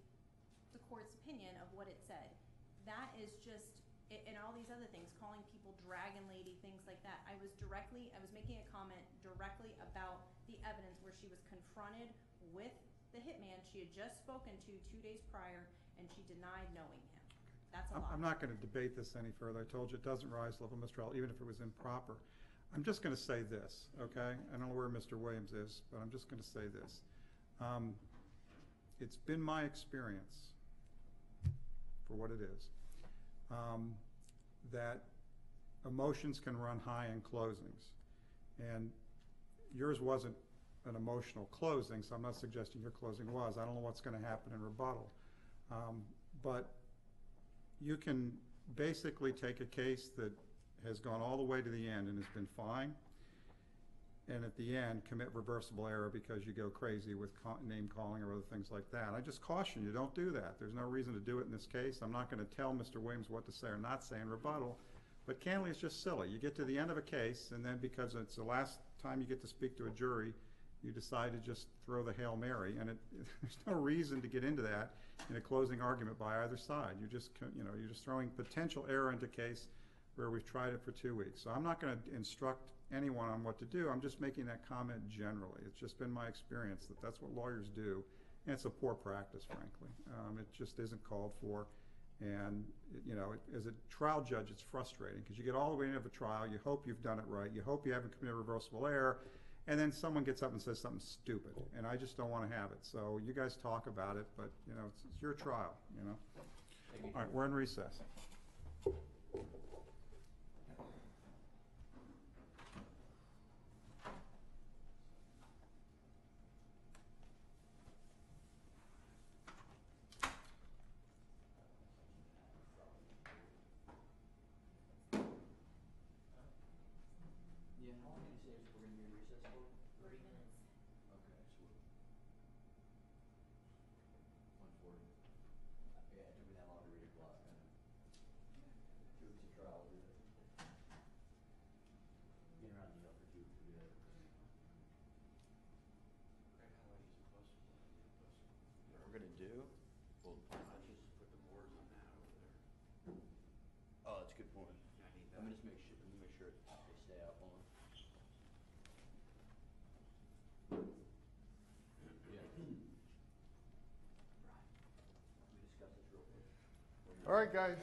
the court's opinion of what it said. That is just, and all these other things, calling people dragon lady, things like that. I was making a comment directly about the evidence where she was confronted with the hitman she had just spoken to 2 days prior, and she denied knowing him. That's a lot. I'm not going to debate this any further. I told you it doesn't rise to the level of mistrial, even if it was improper. I'm just going to say this, okay? I don't know where Mr. Williams is, but I'm just going to say this. It's been my experience, for what it is, that emotions can run high in closings. And yours wasn't an emotional closing, so I'm not suggesting your closing was. I don't know what's going to happen in rebuttal. But you can basically take a case that has gone all the way to the end and has been fine, and at the end commit reversible error because you go crazy with name calling or other things like that. I just caution you, don't do that. There's no reason to do it in this case. I'm not going to tell Mr. Williams what to say or not say in rebuttal, but candidly, it's just silly. You get to the end of a case, and then because it's the last time you get to speak to a jury, you decide to just throw the Hail Mary, and there's no reason to get into that in a closing argument by either side. You're just throwing potential error into a case where we've tried it for 2 weeks. So I'm not going to instruct anyone on what to do. I'm just making that comment generally. It's just been my experience that that's what lawyers do, and it's a poor practice, frankly. It just isn't called for. And, as a trial judge, it's frustrating because you get all the way into a trial, you hope you've done it right, you hope you haven't committed reversible error, and then someone gets up and says something stupid, and I just don't want to have it. So you guys talk about it, but, it's your trial, All right, we're in recess. Yeah, how long did you say we're going to be in recess for? 3 minutes. Okay, so 1:40. Yeah, it took me that long to read a clock. 2 weeks of trial, did it? Being around New York for 2 weeks would be that. What we're gonna do? Well, let's just put the boards on that over there. Oh, that's a good point. Let me make sure they stay up on. Yeah. Right. Let me discuss this real quick. All right, guys.